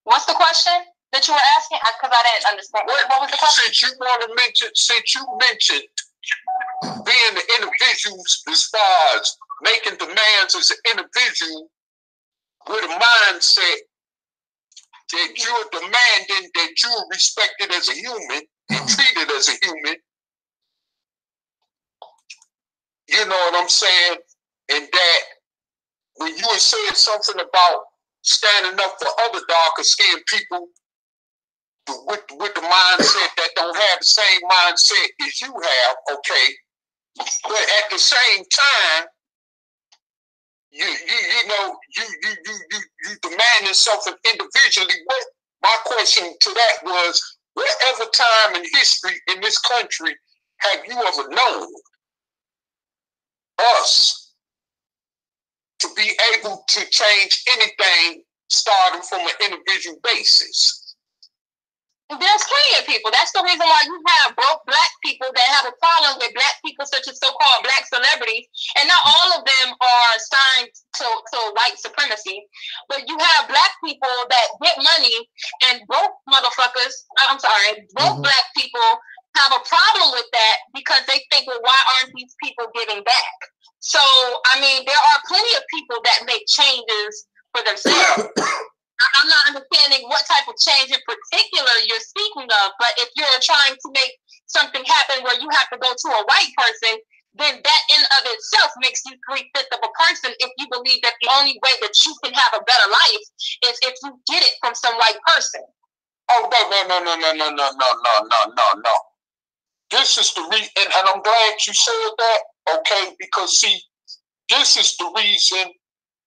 What's the question that you were asking? Because I didn't understand. What was the question? Since you mentioned being the individuals as far as making demands as an individual with a mindset that you're demanding that you're respected as a human and treated as a human. You know what I'm saying? And that when you had said something about standing up for other darker skinned people with the mindset that don't have the same mindset as you have, okay, but at the same time, you demanding something individually. What my question to that was, whatever time in history in this country have you ever known us to be able to change anything starting from an individual basis? There's plenty of people. That's the reason why you have broke black people that have a problem with black people, such as so-called black celebrities. And not all of them are assigned to white supremacy. But you have black people that get money, and broke motherfuckers, broke black people have a problem with that because they think, well, why aren't these people giving back? So, I mean, there are plenty of people that make changes for themselves. I'm not understanding what type of change in particular you're speaking of, but if you're trying to make something happen where you have to go to a white person, then that in of itself makes you 3/5 of a person if you believe that the only way that you can have a better life is if you get it from some white person. Oh, no. This is the reason, and I'm glad you said that, okay, because see, this is the reason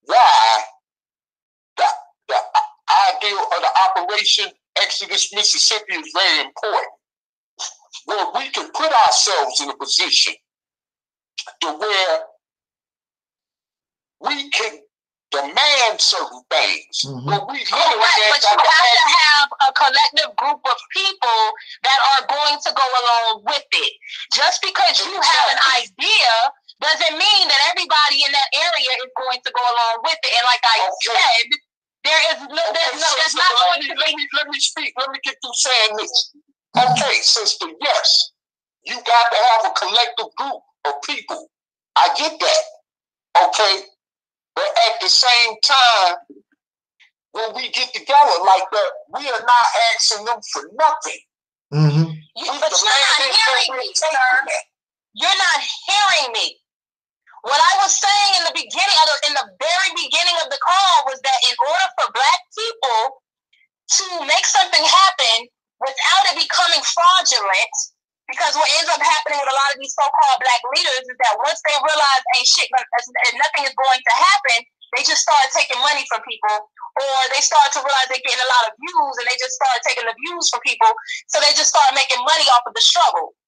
why the idea of the Operation Exodus Mississippi is very important. Where we can put ourselves in a position to where we can demand certain things. But you have to have a collective group of people that are going to go along with it. Just because you have an idea doesn't mean that everybody in that area is going to go along with it. And like I said, there's not going to be. Let me speak. Let me get through saying this. Okay, sister, yes, you got to have a collective group of people. I get that. Okay. But at the same time, when we get together like that, we are not asking them for nothing. But you're not hearing me, sir. You're not hearing me. What I was saying in the very beginning of the call was that in order for black people to make something happen without it becoming fraudulent, because what ends up happening with a lot of these so-called black leaders is that once they realize nothing is going to happen, they just start taking money from people, or they start to realize they're getting a lot of views and they just start taking the views from people, so they just start making money off of the struggle.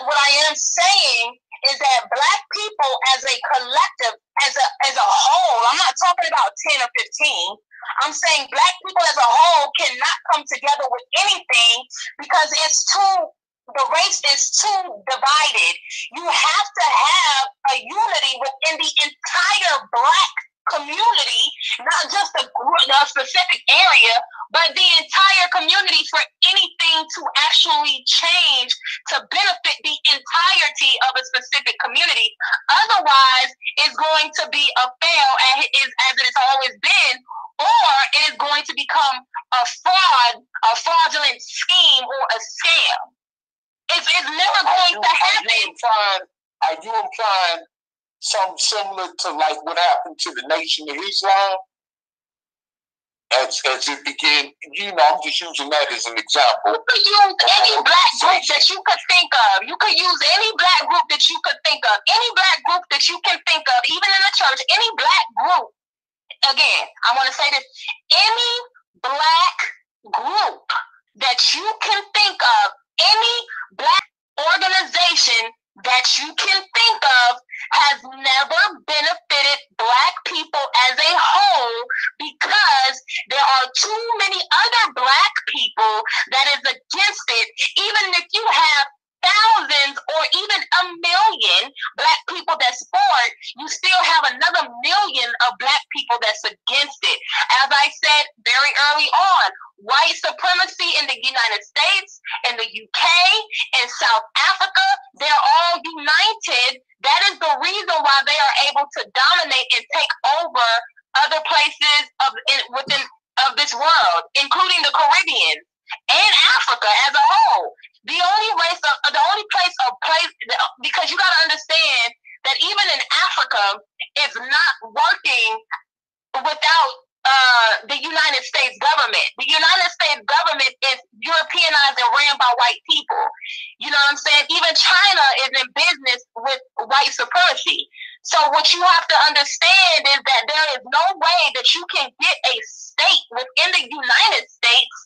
What I am saying is that black people as a collective, as a whole, I'm not talking about 10 or 15, I'm saying black people as a whole cannot come together with anything because the race is too divided. You have to have a unity within the entire black community, not just a specific area, but the entire community for anything to actually change to benefit the entirety of a specific community. Otherwise, it's going to be a fail as it has always been, or it is going to become a fraudulent scheme or a scam. It's never going to happen. Are you implying something similar to like what happened to the Nation of Islam? As it began, I'm just using that as an example. You could use any black group that you could think of. You could use any black group that you could think of. Any black group that you can think of, even in the church, any black group. Again, I want to say this. Any black group that you can think of, any black organization that you can think of has never benefited black people as a whole because there are too many other black people that is against it. Even if you have thousands or even 1 million black people that support, you still have another million of black people that's against it. As I said very early on, white supremacy in the United States, in the UK, in South Africa, they're all united. That is the reason why they are able to dominate and take over other places within this world, including the Caribbean and Africa as a whole. The only place, because you got to understand that even in Africa, it's not working without the United States government. The United States government is Europeanized and ran by white people. You know what I'm saying? Even China is in business with white supremacy. So what you have to understand is that there is no way that you can get a state within the United States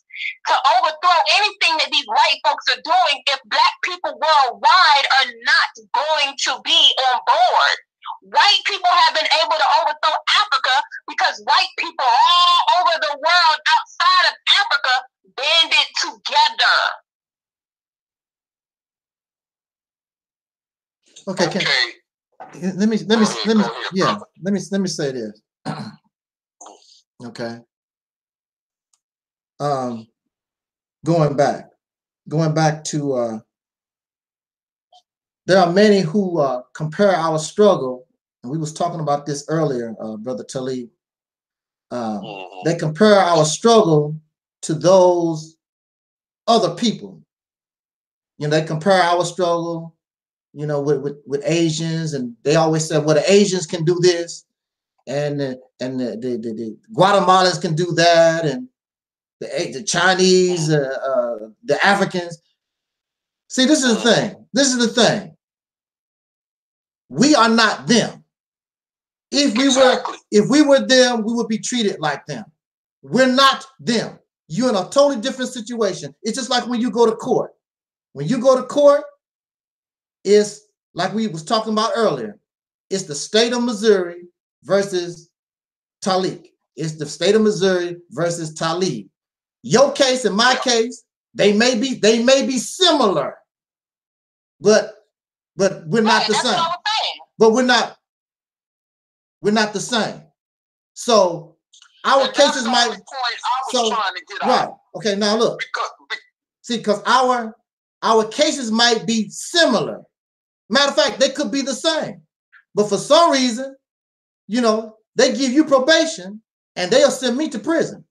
to overthrow anything that these white folks are doing if black people worldwide are not going to be on board. White people have been able to overthrow Africa because white people all over the world outside of Africa banded together Okay. Let me say this. Okay. Going back to there are many who compare our struggle, and we was talking about this earlier, Brother Taalik. They compare our struggle to those other people. You know, they compare our struggle, you know, with Asians, and they always say, well, the Asians can do this, and the Guatemalans can do that, and the Chinese, the Africans. See, this is the thing. This is the thing. We are not them. If we were them, we would be treated like them. We're not them. You're in a totally different situation. It's just like when you go to court. When you go to court, it's like we was talking about earlier. It's the state of Missouri versus Taalik. It's the state of Missouri versus Taalik. Your case and my case, they may be similar, but we're not the same. But we're not the same. So our cases might. Right. Okay. Now look. See, because our cases might be similar. Matter of fact, they could be the same, but for some reason, you know, they give you probation and they'll send me to prison.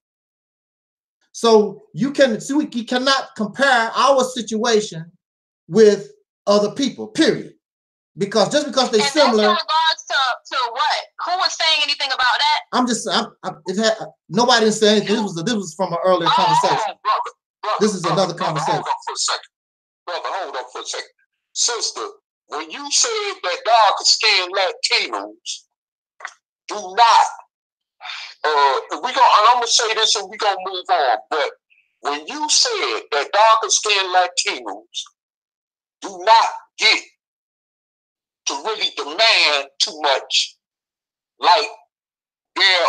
So you cannot compare our situation with other people, period. Because just because they're similar. In regards to what? Who was saying anything about that? Nobody didn't say anything. This was from an earlier conversation. Brother, this is another conversation. Hold on for a second. Sister, when you said that darker-skinned Latinos do not, I'm gonna say this and we're gonna move on, but when you said that darker-skinned Latinos do not get to really demand too much like their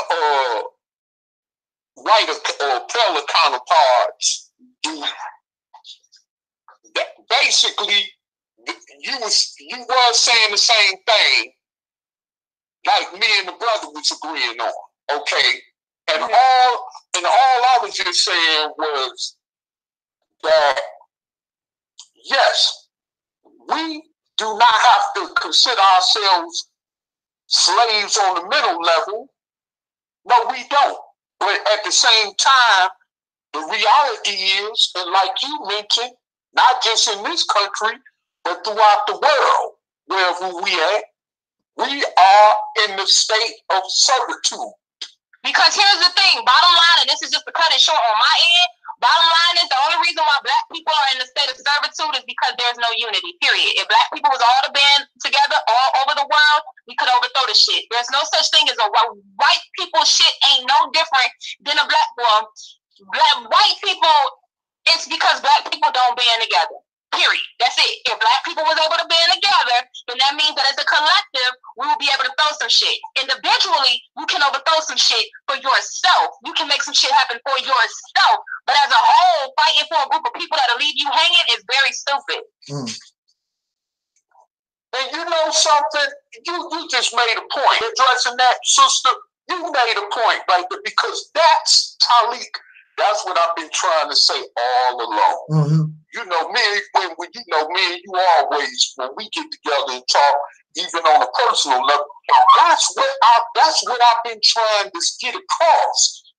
white or paler counterparts do, basically you was saying the same thing like me and the brother was agreeing on, okay? And all I was just saying was that yes, we do not have to consider ourselves slaves on the middle level. No, we don't. But at the same time, the reality is, and like you mentioned, not just in this country, but throughout the world, wherever we at, we are in the state of servitude. Because here's the thing, bottom line, and this is just to cut it short on my end, bottom line is the only reason why black people are in the state of servitude is because there's no unity, period. If black people was all to band together all over the world, we could overthrow the shit. There's no such thing as a white people shit ain't no different than a black one. White people, it's because black people don't band together. Period. That's it. If black people was able to band together, then that means that as a collective, we will be able to throw some shit. Individually, you can overthrow some shit for yourself. You can make some shit happen for yourself. But as a whole, fighting for a group of people that'll leave you hanging is very stupid. And you know something? You just made a point. Addressing that, sister, you made a point right there, because that's Taalik. That's what I've been trying to say all along. You know, me and you always, when we get together and talk, even on a personal level, that's what I've been trying to get across.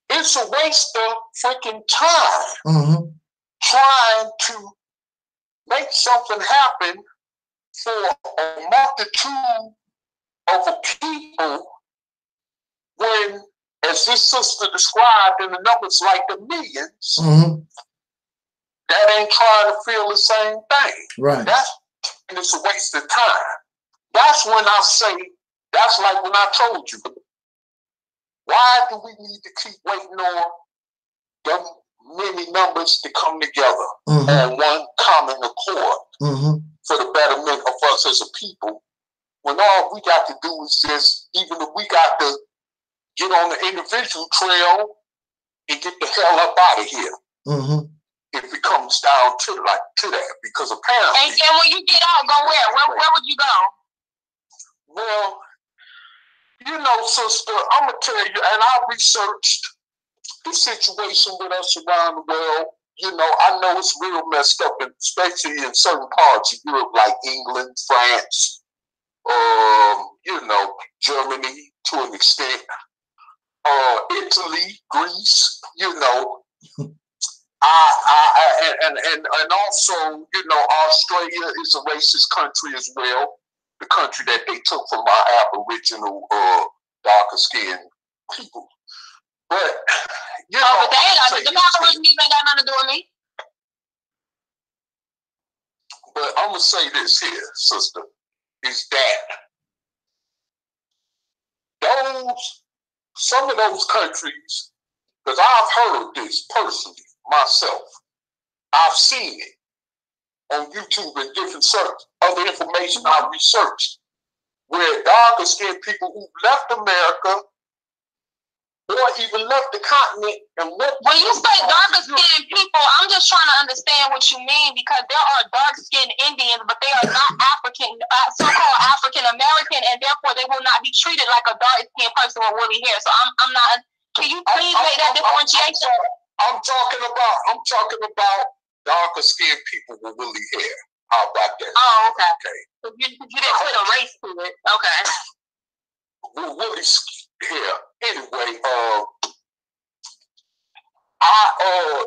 It's a waste of freaking time trying to make something happen for a multitude of people when, as this sister described in the numbers like the millions, that ain't trying to feel the same thing. Right. And it's a waste of time. That's when I say, that's like when I told you, why do we need to keep waiting on them many numbers to come together on one common accord for the betterment of us as a people, when all we got to do is just, even if we got to get on the individual trail and get the hell up out of here. if it comes down to that, because apparently. And when you get out, go where? Where would you go? Well, you know, sister, I'm gonna tell you, and I researched the situation with us around the world. You know, I know it's real messed up, especially in certain parts of Europe, like England, France, you know, Germany to an extent, Italy, Greece, you know. And also, you know, Australia is a racist country as well. The country that they took from our Aboriginal, darker skinned people. But you know, but the Aborigines ain't got nothing to do with me. But I'm gonna say this here, sister, is that some of those countries, because I've heard this personally myself, I've seen it on YouTube and different other information I've researched, where darker skinned people who left America or even left the continent and went. When you say darker skinned people, I'm just trying to understand what you mean, because there are dark skinned Indians, but they are not African, so-called African American, and therefore they will not be treated like a dark skinned person with woolly hair. So I'm not. Can you please make that differentiation? I'm talking about darker skinned people with woolly hair. How about that? Oh, okay. So you didn't put a race to it. Okay. Woolly hair. Anyway,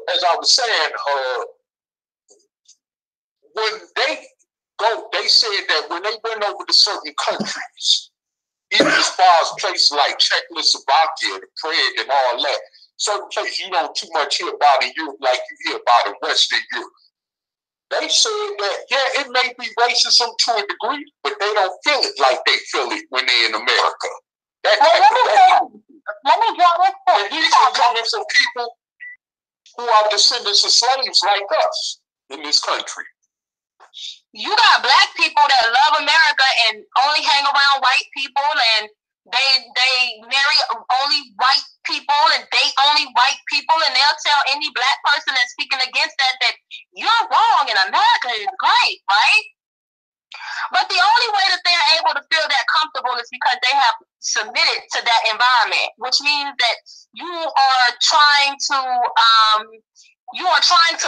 as I was saying, when they said that when they went over to certain countries, even as far as places like Czechoslovakia, the Prague, and all that, certain places you don't too much hear about in Europe like you hear about in Western Europe. They said that, yeah, it may be racism to a degree, but they don't feel it like they feel it when they're in America. Let me draw this point. And these are coming from people who are descendants of slaves like us in this country. You got black people that love America and only hang around white people, and they marry only white people and date only white people, and they'll tell any black person that's speaking against that you're wrong and America is great, right? But the only way that they're able to feel that comfortable is because they have submitted to that environment, which means that you are trying to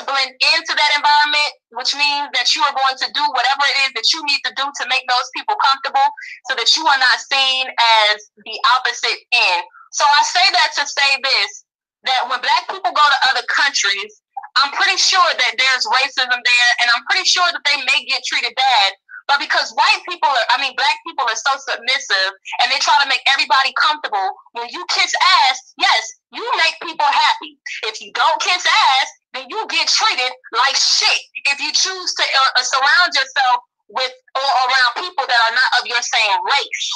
blend into that environment, which means that you are going to do whatever it is that you need to do to make those people comfortable so that you are not seen as the opposite end. So I say that to say this, that when black people go to other countries, I'm pretty sure that there's racism there, and I'm pretty sure that they may get treated bad. But because black people are so submissive and they try to make everybody comfortable, when you kiss ass, yes, you make people happy. If you don't kiss ass, then you get treated like shit if you choose to surround yourself with or around people that are not of your same race,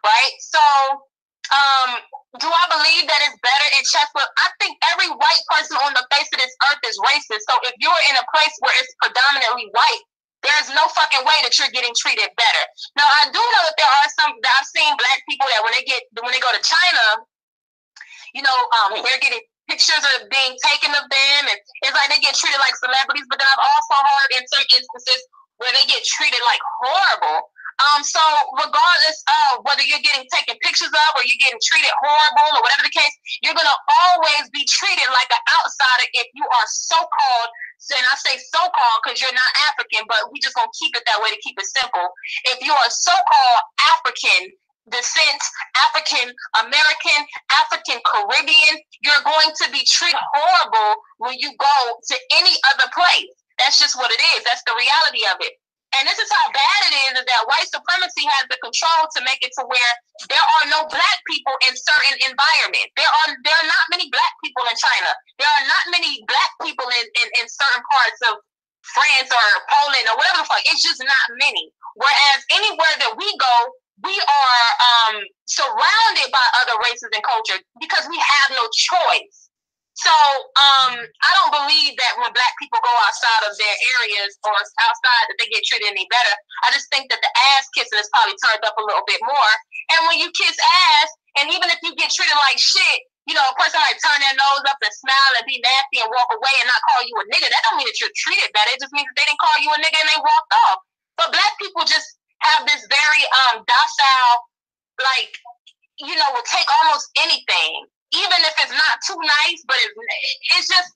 right? So, do I believe that it's better in Czechoslovakia? I think every white person on the face of this earth is racist. So if you're in a place where it's predominantly white, there's no fucking way that you're getting treated better. Now, I do know that there are some that I've seen black people that when they go to China, you know, they're getting pictures of being taken of them, and it's like they get treated like celebrities. But then I've also heard in some instances where they get treated like horrible. So regardless of whether you're getting taken pictures of or you're getting treated horrible or whatever the case, you're gonna always be treated like an outsider if you are so-called. And I say so-called because you're not African, but we just gonna keep it that way to keep it simple. If you are so-called African descent, African American, African Caribbean, you're going to be treated horrible when you go to any other place. That's just what it is. That's the reality of it. And this is how bad it is that white supremacy has the control to make it to where there are no black people in certain environments. There are not many black people in China. There are not many black people in certain parts of France or Poland or whatever the fuck. It's just not many. Whereas anywhere that we go, we are surrounded by other races and culture because we have no choice. So I don't believe that when black people go outside of their areas or outside that they get treated any better. I just think that the ass kissing is probably turned up a little bit more. And when you kiss ass, and even if you get treated like shit, you know, a person might turn their nose up and smile and be nasty and walk away and not call you a nigga. That don't mean that you're treated better. It just means that they didn't call you a nigga and they walked off. But black people just have this very docile, like, you know, will take almost anything, even if it's not too nice. But it's just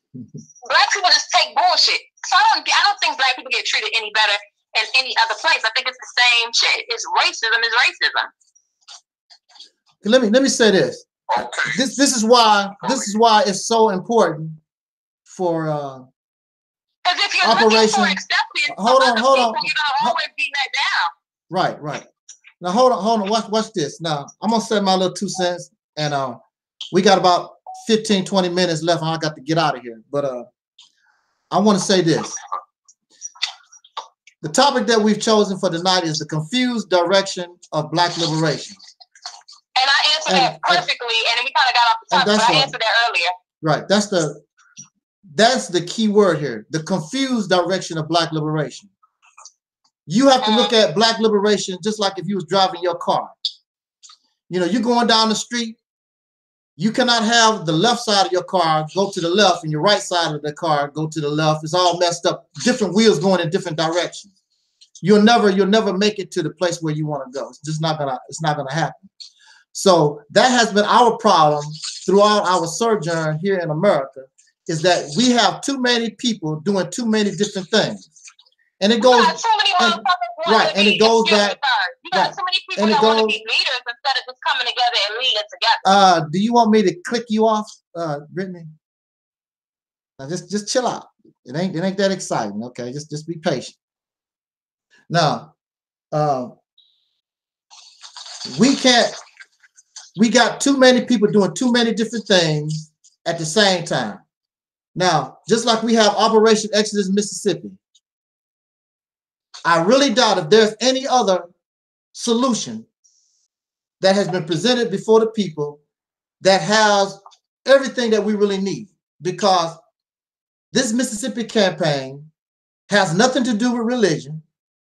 black people just take bullshit. So I don't think black people get treated any better in any other place. I think it's the same shit. It's racism is racism. Let me say this. This is why it's so important for because if you're Operation. looking for acceptance, Hold on. you're gonna always be let down. Right. Now hold on. Watch this. Now I'm gonna say my little 2 cents, and we got about 15-20 minutes left, and I got to get out of here. But I want to say this. The topic that we've chosen for tonight is the confused direction of Black liberation. And I answered that perfectly, and we kind of got off the topic, but I answered that earlier. Right. That's the key word here. The confused direction of Black liberation. You have to look at Black liberation just like if you was driving your car. You know, you're going down the street. You cannot have the left side of your car go to the left and your right side of the car go to the left. It's all messed up. Different wheels going in different directions. You'll never make it to the place where you want to go. It's just not gonna happen. So that has been our problem throughout our sojourn here in America, is that we have too many people doing too many different things. And it goes right, and it goes back. You got so many people that want to be leaders instead of just coming together and leading together. Do you want me to click you off, Brittany? Now just chill out. It ain't that exciting, okay? Just be patient. Now, we got too many people doing too many different things at the same time. Now, just like we have Operation Exodus Mississippi, I really doubt if there's any other solution that has been presented before the people that has everything that we really need, because this Mississippi campaign has nothing to do with religion,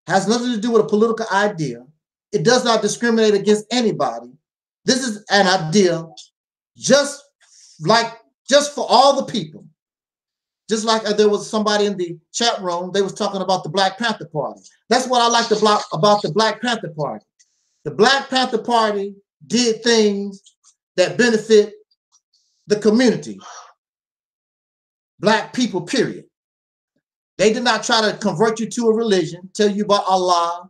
has nothing to do with a political idea. It does not discriminate against anybody. This is an idea just for all the people. Just like there was somebody in the chat room, they was talking about the Black Panther Party. That's what I like about the Black Panther Party. The Black Panther Party did things that benefit the community. Black people, period. They did not try to convert you to a religion, tell you about Allah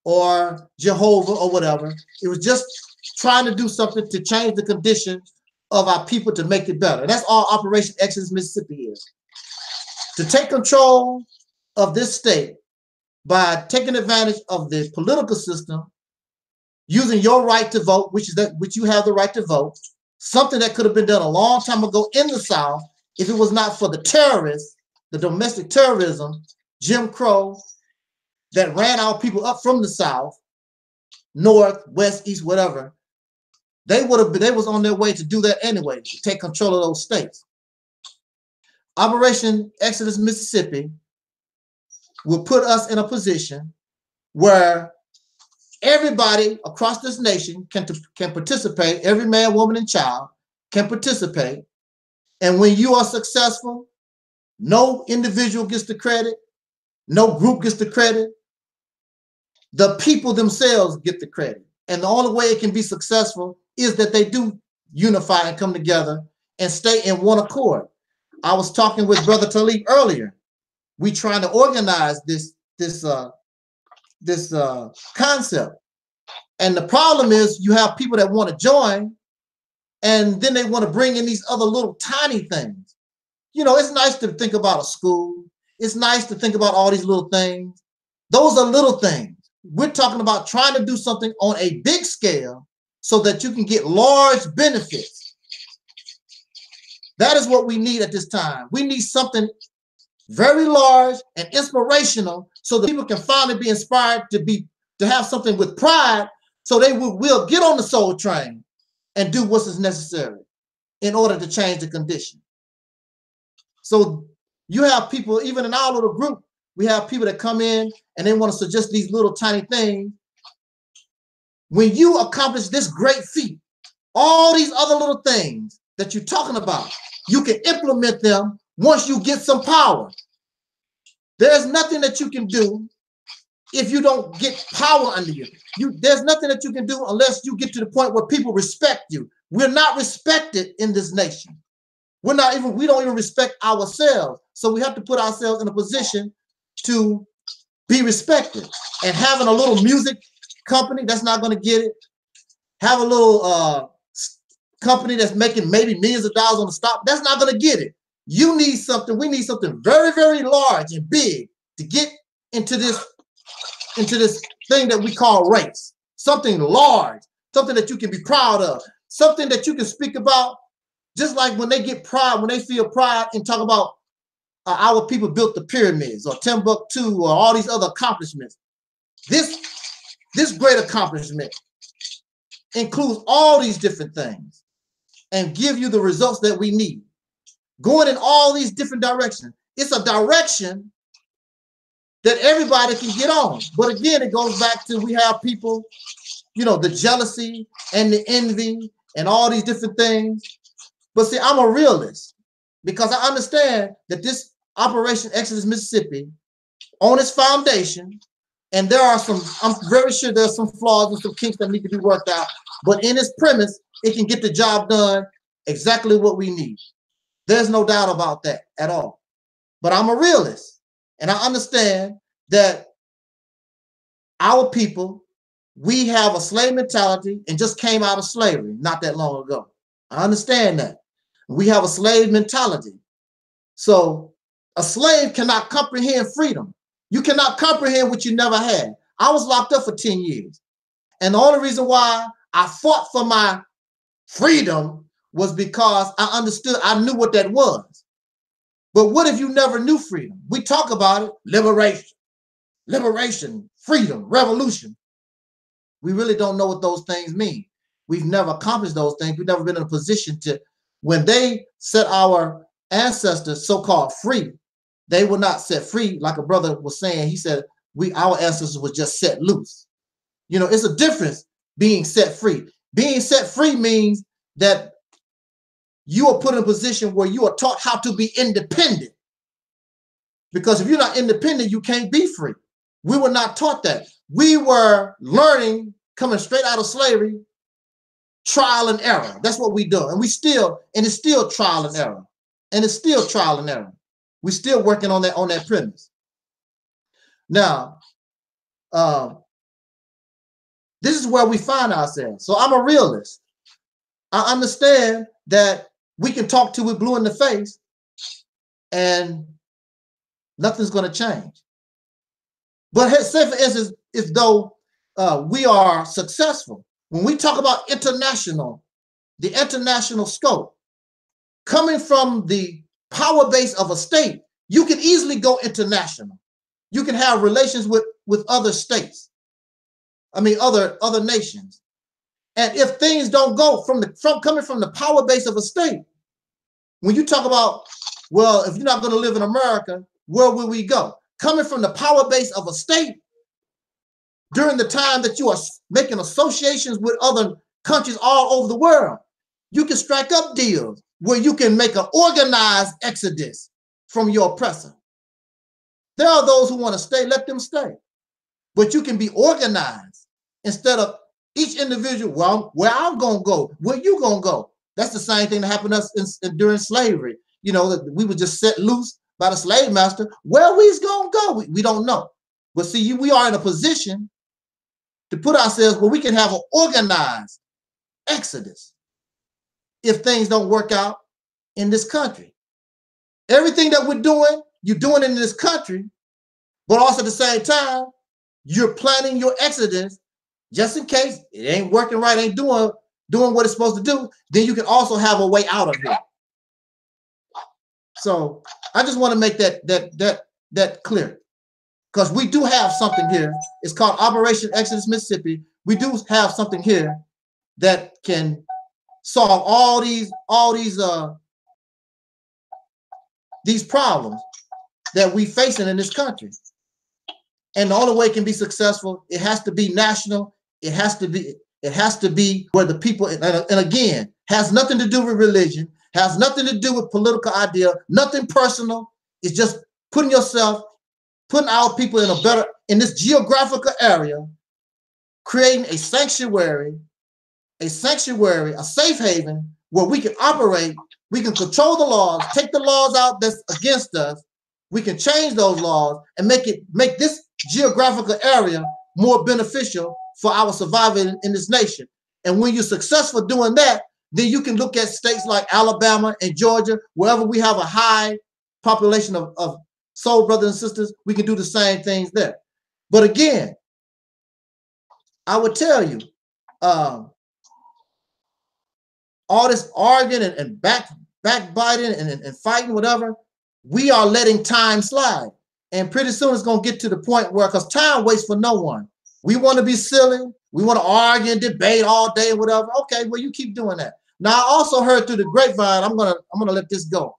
or Jehovah or whatever. It was just trying to do something to change the condition of our people to make it better. That's all Operation Exodus Mississippi is. To take control of this state by taking advantage of the political system, using your right to vote, which you have the right to vote, something that could have been done a long time ago in the South if it was not for the terrorists, the domestic terrorism, Jim Crow, that ran our people up from the South, North, West, East, whatever. They was on their way to do that anyway, to take control of those states. Operation Exodus Mississippi will put us in a position where everybody across this nation can participate. Every man, woman, and child can participate. And when you are successful, no individual gets the credit, no group gets the credit. The people themselves get the credit. And the only way it can be successful is that they do unify and come together and stay in one accord. I was talking with Brother Taalik earlier. We trying to organize this concept. And the problem is you have people that want to join, and then they want to bring in these other little tiny things. You know, it's nice to think about a school. It's nice to think about all these little things. Those are little things. We're talking about trying to do something on a big scale so that you can get large benefits. That is what we need at this time. We need something very large and inspirational so that people can finally be inspired to have something with pride, so they will get on the soul train and do what is necessary in order to change the condition. So you have people, even in our little group, we have people that come in and they want to suggest these little tiny things. When you accomplish this great feat, all these other little things that you're talking about, you can implement them once you get some power. There's nothing that you can do if you don't get power under you. There's nothing that you can do unless you get to the point where people respect you. We're not respected in this nation. We don't even respect ourselves. So we have to put ourselves in a position to be respected. And having a little music company, that's not going to get it. Have a little company that's making maybe millions of dollars on the stock, that's not going to get it. You need something. We need something very, very large and big to get into this thing that we call race. Something large, something that you can be proud of, something that you can speak about. Just like when they get pride, when they feel pride and talk about our people built the pyramids or Timbuktu or all these other accomplishments. This great accomplishment includes all these different things and give you the results that we need. Going in all these different directions. It's a direction that everybody can get on. But again, it goes back to we have people, you know, the jealousy and the envy and all these different things. But see, I'm a realist because I understand that this Operation Exodus Mississippi on its foundation, and there are some, I'm very sure there's some flaws and some kinks that need to be worked out, but in its premise, it can get the job done exactly what we need. There's no doubt about that at all. But I'm a realist, and I understand that our people, we have a slave mentality and just came out of slavery not that long ago. I understand that. We have a slave mentality. So a slave cannot comprehend freedom. You cannot comprehend what you never had. I was locked up for 10 years. And the only reason why I fought for my freedom was because I understood, I knew what that was. But what if you never knew freedom? We talk about it, liberation, freedom, revolution. We really don't know what those things mean. We've never accomplished those things. We've never been in a position to, when they set our ancestors so-called free, they were not set free, like a brother was saying. He said, our ancestors were just set loose. You know, it's a difference being set free. Being set free means that you are put in a position where you are taught how to be independent. Because if you're not independent, you can't be free. We were not taught that. We were learning, coming straight out of slavery, trial and error. That's what we do. And it's still trial and error. And it's still trial and error. We're still working on that premise. Now, this is where we find ourselves. So I'm a realist. I understand that we can talk till we're blue in the face and nothing's going to change. But say for instance, if though we are successful, when we talk about the international scope, coming from the power base of a state, you can easily go international. You can have relations with other states. I mean, other nations. And if things don't go coming from the power base of a state, when you talk about, well, if you're not going to live in America, where will we go? Coming from the power base of a state, during the time that you are making associations with other countries all over the world, you can strike up deals where you can make an organized exodus from your oppressor. There are those who want to stay, let them stay. But you can be organized instead of each individual, well, where I'm going to go, where you going to go. That's the same thing that happened to us during slavery. You know, that we were just set loose by the slave master. Where we's going to go, we don't know. But see, we are in a position to put ourselves where we can have an organized exodus if things don't work out in this country. Everything that we're doing, you're doing it in this country, but also at the same time, you're planning your exodus just in case it ain't working right, ain't doing what it's supposed to do, then you can also have a way out of here. So I just want to make that clear. Because we do have something here. It's called Operation Exodus Mississippi. We do have something here that can solve all these problems that we facing in this country. And the only way it can be successful, it has to be national. It has to be where the people, and again, has nothing to do with religion, has nothing to do with political idea, nothing personal. It's just putting our people in a better, in this geographical area, creating a sanctuary, a safe haven where we can operate, we can control the laws, take the laws out that's against us, we can change those laws and make this geographical area more beneficial for our survival in this nation. And when you're successful doing that, then you can look at states like Alabama and Georgia, wherever we have a high population of soul brothers and sisters, we can do the same things there. But again, I would tell you, all this arguing and backbiting and fighting, whatever, we are letting time slide. And pretty soon it's going to get to the point where, because time waits for no one. We want to be silly. We want to argue and debate all day, whatever. Okay, well, you keep doing that. Now, I also heard through the grapevine, I'm gonna let this go.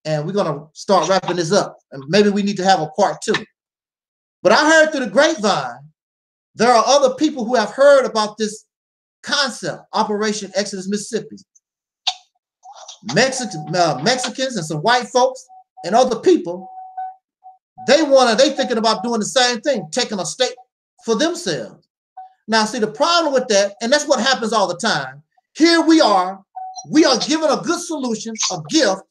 And we're going to start wrapping this up. And maybe we need to have a part 2. But I heard through the grapevine, there are other people who have heard about this concept, Operation Exodus Mississippi. Mexicans and some white folks and other people, they thinking about doing the same thing, taking a state for themselves. Now, see, the problem with that, and that's what happens all the time. Here we are given a good solution, a gift,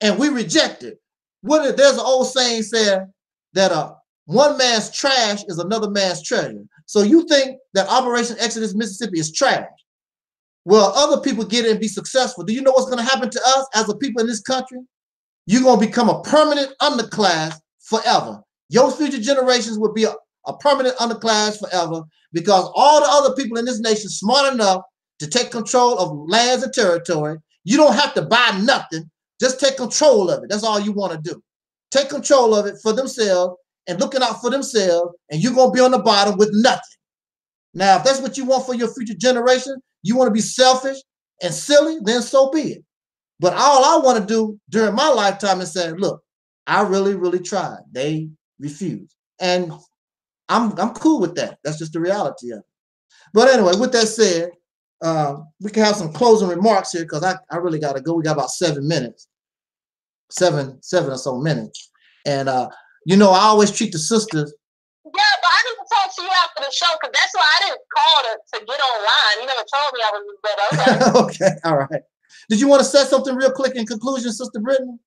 and we reject it. There's an old saying said that one man's trash is another man's treasure. So you think that Operation Exodus Mississippi is trash? Well, other people get it and be successful. Do you know what's going to happen to us as a people in this country? You're going to become a permanent underclass forever. Your future generations will be a permanent underclass forever, because all the other people in this nation smart enough to take control of lands and territory. You don't have to buy nothing. Just take control of it. That's all you want to do. Take control of it for themselves and looking out for themselves, and you're going to be on the bottom with nothing. Now, if that's what you want for your future generation, you want to be selfish and silly, then so be it. But all I want to do during my lifetime is say, look, I really, really tried. They refused. And I'm cool with that. That's just the reality of it. But anyway, with that said, we can have some closing remarks here, because I really got to go. We got about 7 minutes, seven or so minutes. And, you know, I always treat the sisters. Yeah, but I need to talk to you after the show, because that's why I didn't call to get online. You never told me I was better. Okay. Okay, all right. Did you want to say something real quick in conclusion, Sister Brittany?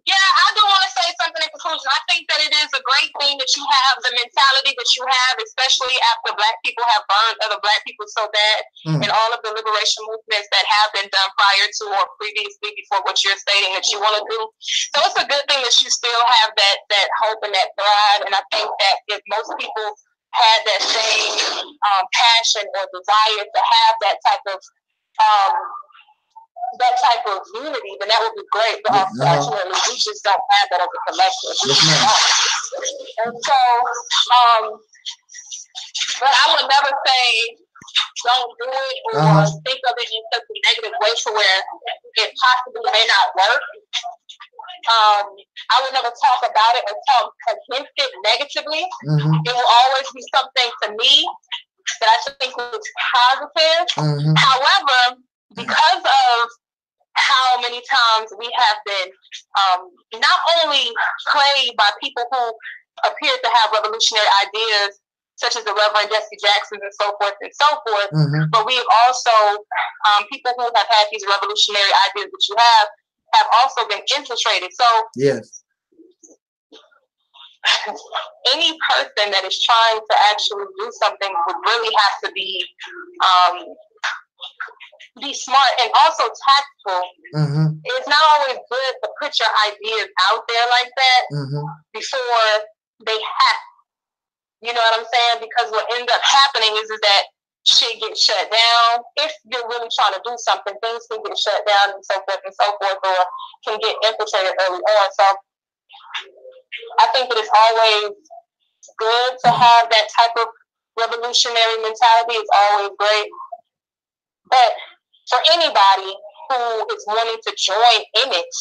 Yeah, I do want to say something in conclusion. I think that it is a great thing that you have the mentality that you have, especially after Black people have burned other Black people so bad, and all of the liberation movements that have been done prior to or previously before what you're stating that you want to do. So it's a good thing that you still have that hope and that pride. And I think that if most people had that same passion or desire to have that type of unity, then that would be great. But unfortunately, we just don't have that as a collective. And so, but I would never say don't do it or think of it in such a negative way to where it possibly may not work. I would never talk about it or talk against it negatively. It will always be something to me that I think was positive. However, because of how many times we have been not only played by people who appear to have revolutionary ideas, such as the Reverend Jesse Jacksons and so forth, but we have also, people who have had these revolutionary ideas that you have also been infiltrated. So yes, any person that is trying to actually do something would really have to be smart and also tactful. It's not always good to put your ideas out there like that before they happen. You know what I'm saying? Because what ends up happening is that shit gets shut down. If you're really trying to do something, things can get shut down and so forth, or can get infiltrated early on. So I think that it's always good to have that type of revolutionary mentality. It's always great. But for anybody who is wanting to join in it,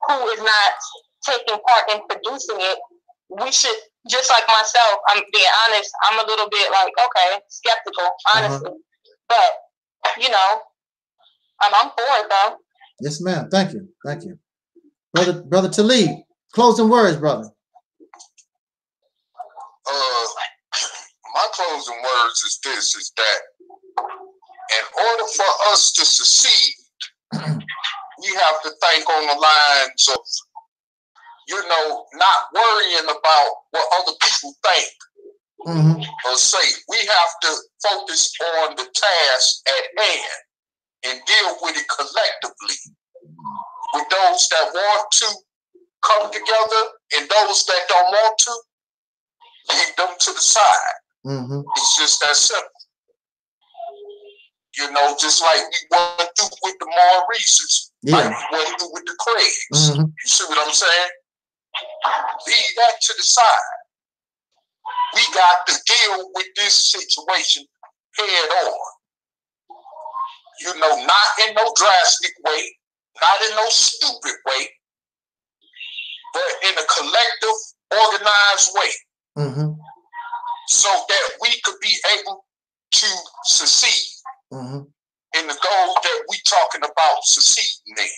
who is not taking part in producing it, we should, just like myself, I'm being honest, I'm a little bit like, okay, skeptical, honestly. But, you know, I'm for it though. Yes, ma'am. Thank you. Thank you. Brother Taalik, closing words, brother. My closing words is this, is that in order for us to succeed, we have to think on the lines of, not worrying about what other people think or say. We have to focus on the task at hand and deal with it collectively. With those that want to come together and those that don't want to, leave them to the side. It's just that simple. Just like we went through with the Maurices, like we went through with the Craigs. You see what I'm saying? Leave that to the side. We got to deal with this situation head on. Not in no drastic way, not in no stupid way, but in a collective, organized way. So that we could be able to succeed in the goal that we talking about succeeding in.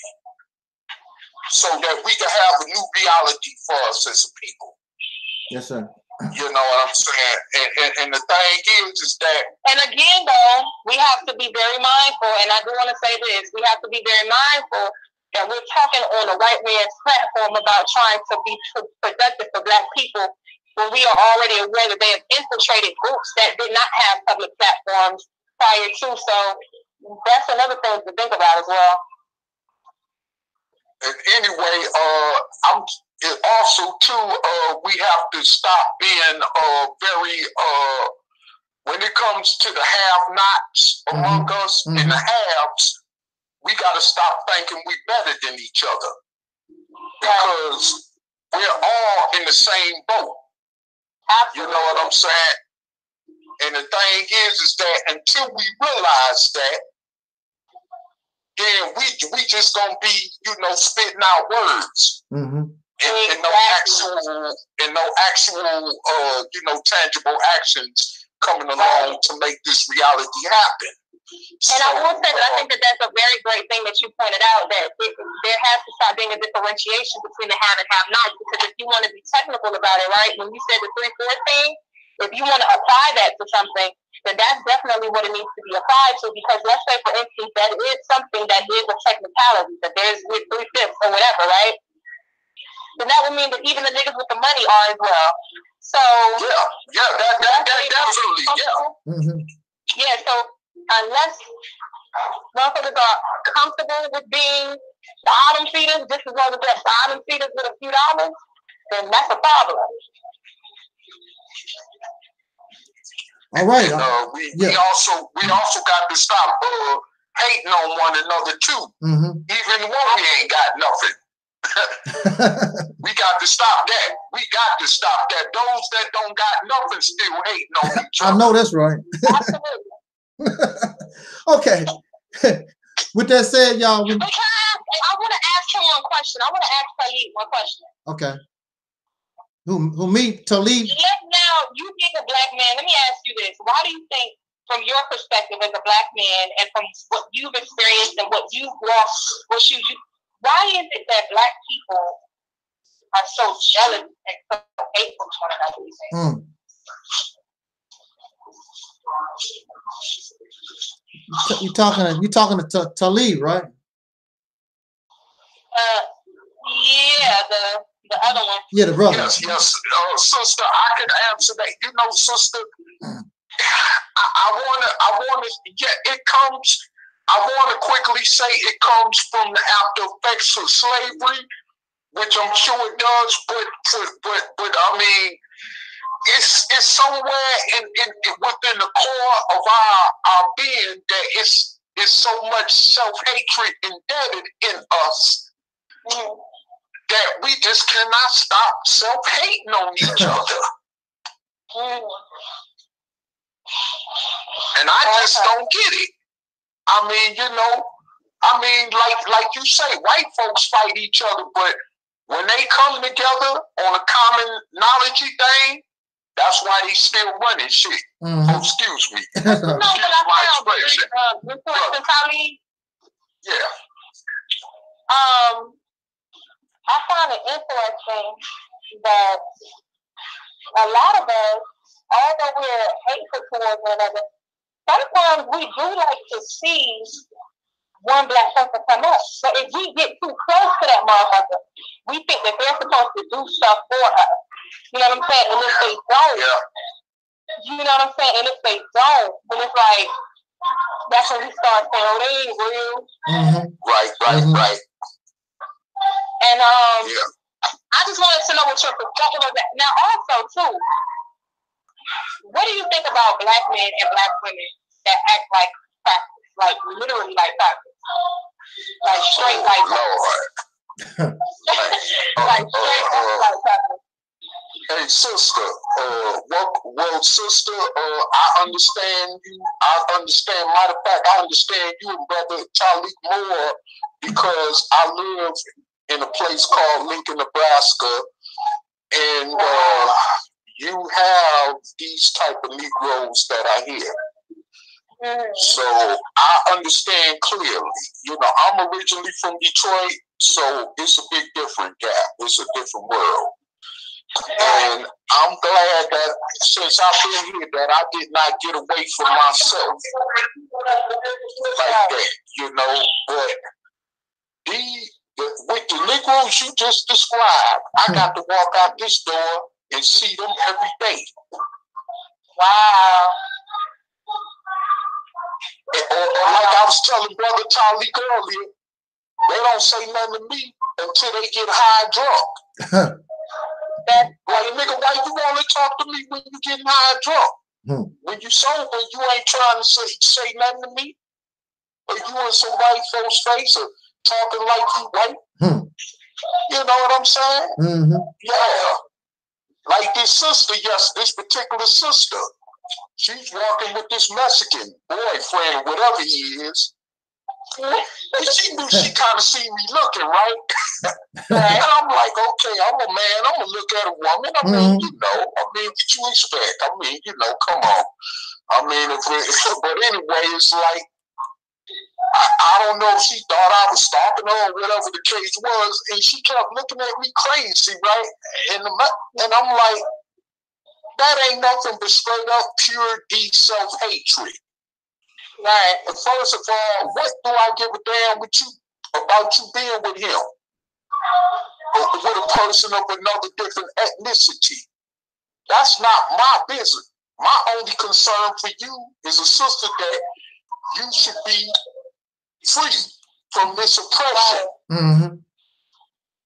So that we can have a new reality for us as a people. Yes, sir. You know what I'm saying? And the thing is that... And again, though, we have to be very mindful, and I do want to say this, we have to be very mindful that we're talking on a white man's platform about trying to be productive for Black people when we are already aware that they have infiltrated groups that did not have public platforms prior to. So that's another thing to think about as well. And anyway, also too, we have to stop being very when it comes to the have-nots among us and the haves. We got to stop thinking we're better than each other, because we're all in the same boat. You know what I'm saying? And the thing is that until we realize that, then we just gonna be, spitting out words and no actual, tangible actions coming along to make this reality happen. And I will say that I think that that's a very great thing that you pointed out, that there has to start being a differentiation between the have and have not. Because if you want to be technical about it, right, when you said the 3-4 thing, if you want to apply that to something, then that's definitely what it needs to be applied to. Because let's say, for instance, that is something that is a technicality, that there's with 3/5 or whatever, right? Then that would mean that even the niggas with the money are as well. So that definitely, yeah. So unless motherfuckers are comfortable with being bottom feeders, just as long as they're bottom feeders with a few dollars, then that's a problem. All right. We also got to stop hating on one another too. Even when we ain't got nothing. We got to stop that. We got to stop that. Those that don't got nothing still hating on each other. I know that's right. Absolutely. Okay. With that said, y'all. I want to ask him one question. I want to ask Taalik one question. Okay. Who me? Taalik? Now, you being a Black man, let me ask you this. Why do you think, from your perspective as a Black man and from what you've experienced and what you've walked, why is it that Black people are so jealous and so hateful to one another? You talking to Taalik, right? Yeah, the other one. Yeah, the brother. Yes. Sister, I can answer that. Sister, I wanna. Yeah, it comes. I want to quickly say it comes from the after effects of slavery, which I'm sure it does. But I mean, it's somewhere within the core of our being that it's so much self-hatred embedded in us that we just cannot stop self-hating on each other. And I just don't get it. I mean, like you say, white folks fight each other, but when they come together on a common knowledge thing, that's why they still running shit. Oh, excuse me. No, but I found, Taalik, Yeah. I find it interesting that a lot of us, although we're hateful towards one another, sometimes we do like to see one black person come up. But if we get too close to that motherfucker, we think that they're supposed to do stuff for us. You know what I'm saying? And if they don't, you know what I'm saying? And if they don't, then it's like, that's when we start saying, oh, they ain't real. Right. And I just wanted to know what your perspective of that. Now, also, too, what do you think about black men and black women that act like practice? Like, literally like practice? Like, straight like practice. Like, straight like practice. Hey, sister, sister, I understand you. I understand, matter of fact, I understand you and brother Taalik more because I live in a place called Lincoln, Nebraska, and you have these type of Negroes that are here. So I understand clearly. You know, I'm originally from Detroit, so it's a big different gap. It's a different world. And I'm glad that since I've been here that I did not get away from myself like that, you know. But with the Negroes you just described, I got to walk out this door and see them every day. Wow. Or like I was telling Brother Taalik earlier, they don't say nothing to me until they get high and drunk. Like, nigga, why you want to talk to me when you getting high and drunk? When you sober, you ain't trying to say nothing to me. Or you in some white folks' face or talking like you white. You know what I'm saying? Yeah. Like this sister, this particular sister, she's walking with this Mexican boyfriend, whatever he is. And she knew she kind of seen me looking, right? And I'm like, okay, I'm a man. I'm going to look at a woman. I mean, you know, what you expect? I mean, you know, come on. I mean, but anyway, it's like, I don't know if she thought I was stalking her or whatever the case was. And she kept looking at me crazy, right? And I'm like, that ain't nothing but straight up pure deep self-hatred. Right. And first of all, what do I give a damn with you about you being with him? Or with a person of another different ethnicity? That's not my business. My only concern for you is a sister that you should be free from this oppression.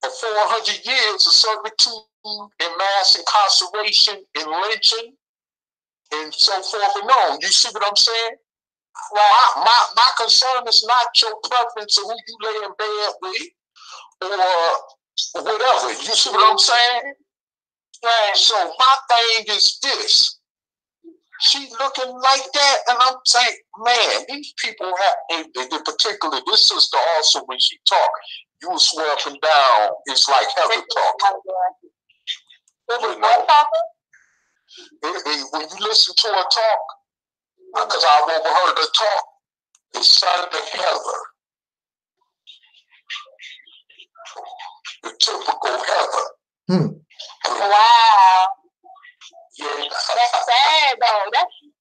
For 400 years of servitude and mass incarceration and lynching and so forth and on. You see what I'm saying? My concern is not your preference of who you lay in bed with or whatever. You see what I'm saying? Right. So my thing is this. She looking like that, and I'm saying, man, these people have, in particular, this sister also, when she talk, you will swear up and down, it's like heaven talking. You know? When you listen to her talk, because I've overheard her talk, it sounded Heather. The typical Heather. Wow. Yeah. That's sad though.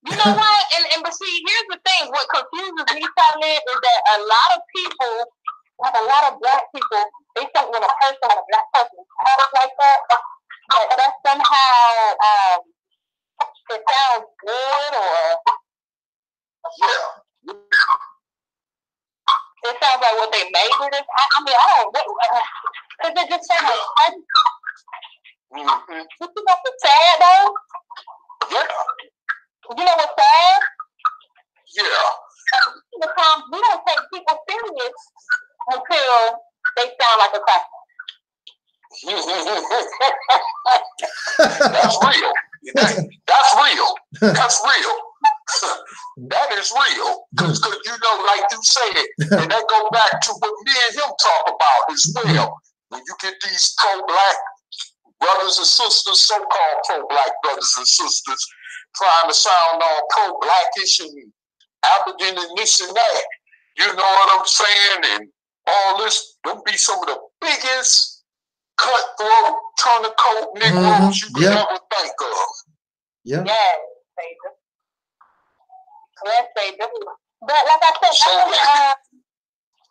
You know what? And but see, here's the thing. What confuses me, Taalik, is that a lot of people, like a lot of black people, they think when a black person talks like that somehow it sounds good or it sounds like what they made with it. I mean, I don't know. Because it just sounds like you know what's sad though? Yeah. You know what's sad? Yeah. Sometimes we don't take people serious until they sound like a cracker. That's real. That's real. That's real. That is real. Because you know, like you said, and that go back to what me and him talk about as well. When you get these pro-black brothers and sisters, so-called pro-black brothers and sisters, trying to sound all pro-blackish and Aberdeen and this and that. You know what I'm saying? And all this, them be some of the biggest cutthroat, turncoat Negroes you could ever think of. Yeah. Yes, baby. Yes, baby. But like I said,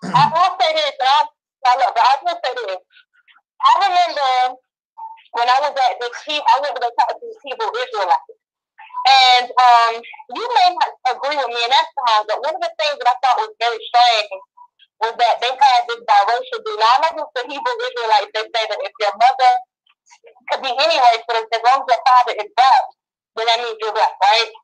I will say this, and I will say this. I remember when I was at this I went to go talk to these Hebrew Israelites. And you may not agree with me, and that's fine, but one of the things that I thought was very strange was that they had this biracial deal. Now, I know the Hebrew Israelites, they say that if your mother could be any race, but as long as your father is black, then that means you're black, right?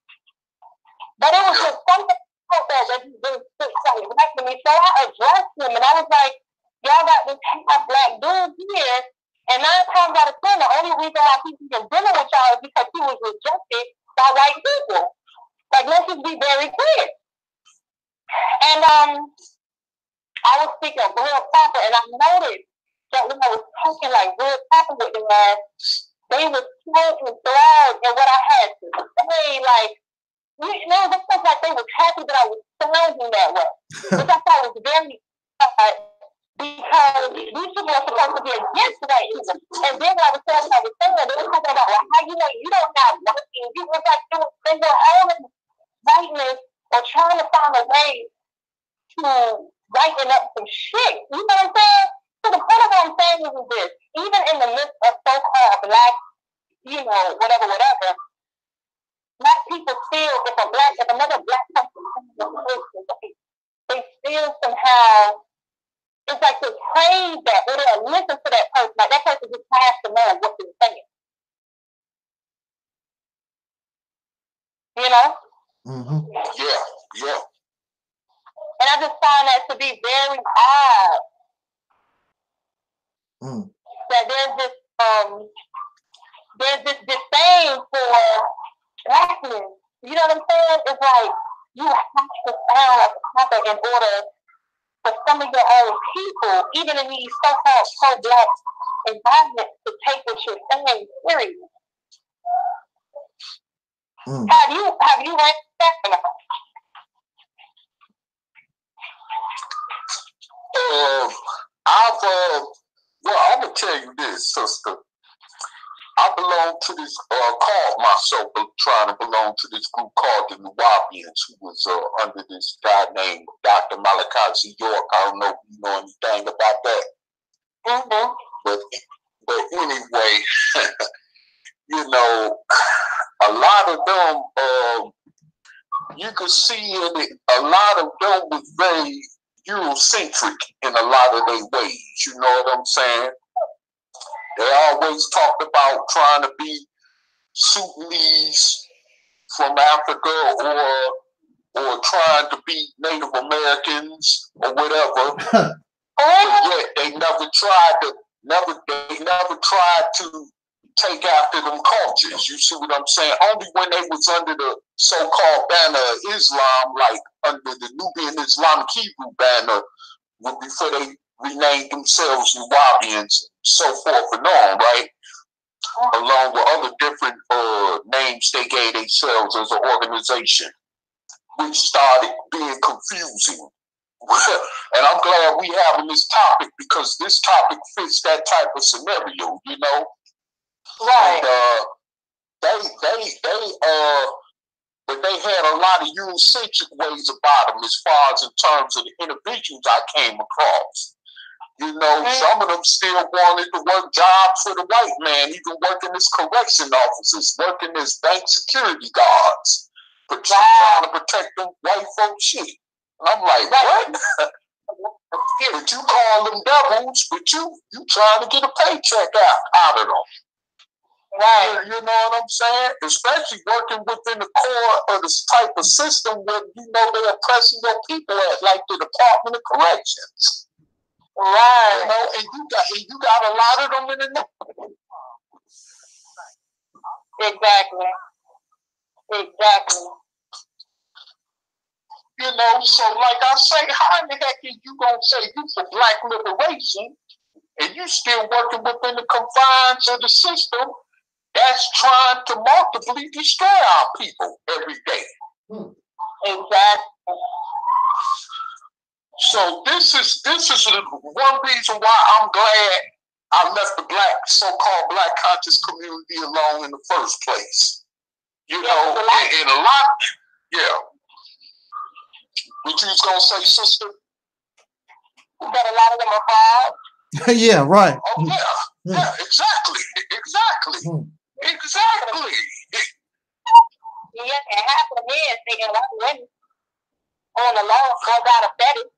But it was just something that just didn't sit right to me. So I addressed him, and I was like, y'all got this half-black dude here, and 9 times out of 10, the only reason why he's even dealing with y'all is because he was rejected by white people. Like, let's just be very clear. And I was speaking real proper, and I noticed that when I was talking like real proper with them, they were so enthralled in what I had to say. Like, it was almost like they were happy that I was sounding that way, which I thought was very odd, because these people are supposed to be against racism. And then when I was saying what I was saying, they were talking about, well, how you know you don't have working? You was like, they were holding whiteness or trying to find a way to brighten up some shit. You know what I'm saying? So the point of what I'm saying is this: even in the midst of so-called black, whatever, black people still, if another black person, they still somehow, it's like they praise that, or they'll listen to that person. Like that person just has to know what they're saying. You know? Mm-hmm. Yeah. And I just find that to be very odd. That there's this disdain for blackness. You know what I'm saying? It's like you have to sound like a copper in order for some of your own people, even in these so-called pro-black environments, to take what you're saying serious. Have you read that? I'm gonna tell you this, sister. I belong to this, called myself trying to belong to this group called the Nuwabians, who was under this guy named Dr. Malachi York. I don't know if you know anything about that. Mm-hmm. But anyway, a lot of them, you could see in it, a lot of them was very Eurocentric in a lot of their ways. You know what I'm saying? They always talked about trying to be Sudanese from Africa or trying to be Native Americans or whatever. But yet they never tried to take after them cultures. You see what I'm saying? Only when they was under the so-called banner of Islam, like under the Nubian Islamic Hebrew banner, before they renamed themselves Nuwabians, so forth and on, right? Along with other different names they gave themselves as an organization, which started being confusing. And I'm glad we having this topic, because this topic fits that type of scenario, you know? Right. But they had a lot of Eurocentric ways about them as far as in terms of the individuals I came across. You know, some of them still wanted to work jobs for the white man, even working as correction officers, working as bank security guards, but trying to protect them white folks shit. And I'm like, what? But you call them devils, but you trying to get a paycheck out of them. Right. You know what I'm saying? Especially working within the core of this type of system where, they're oppressing their people at, like the Department of Corrections. Right. You know, and you got a lot of them in the network. Exactly. You know, so like I say, how in the heck is you gonna say you for black liberation and you still working within the confines of the system that's trying to multiply destroy our people every day? Exactly. So this is one reason why I'm glad I left the so-called black conscious community alone in the first place. You know, and a lot, What you was gonna say, sister? That a lot of them are fraud. Yeah, right. Oh yeah, exactly. Yeah, and half of the men thinking like women on the law or got a fetish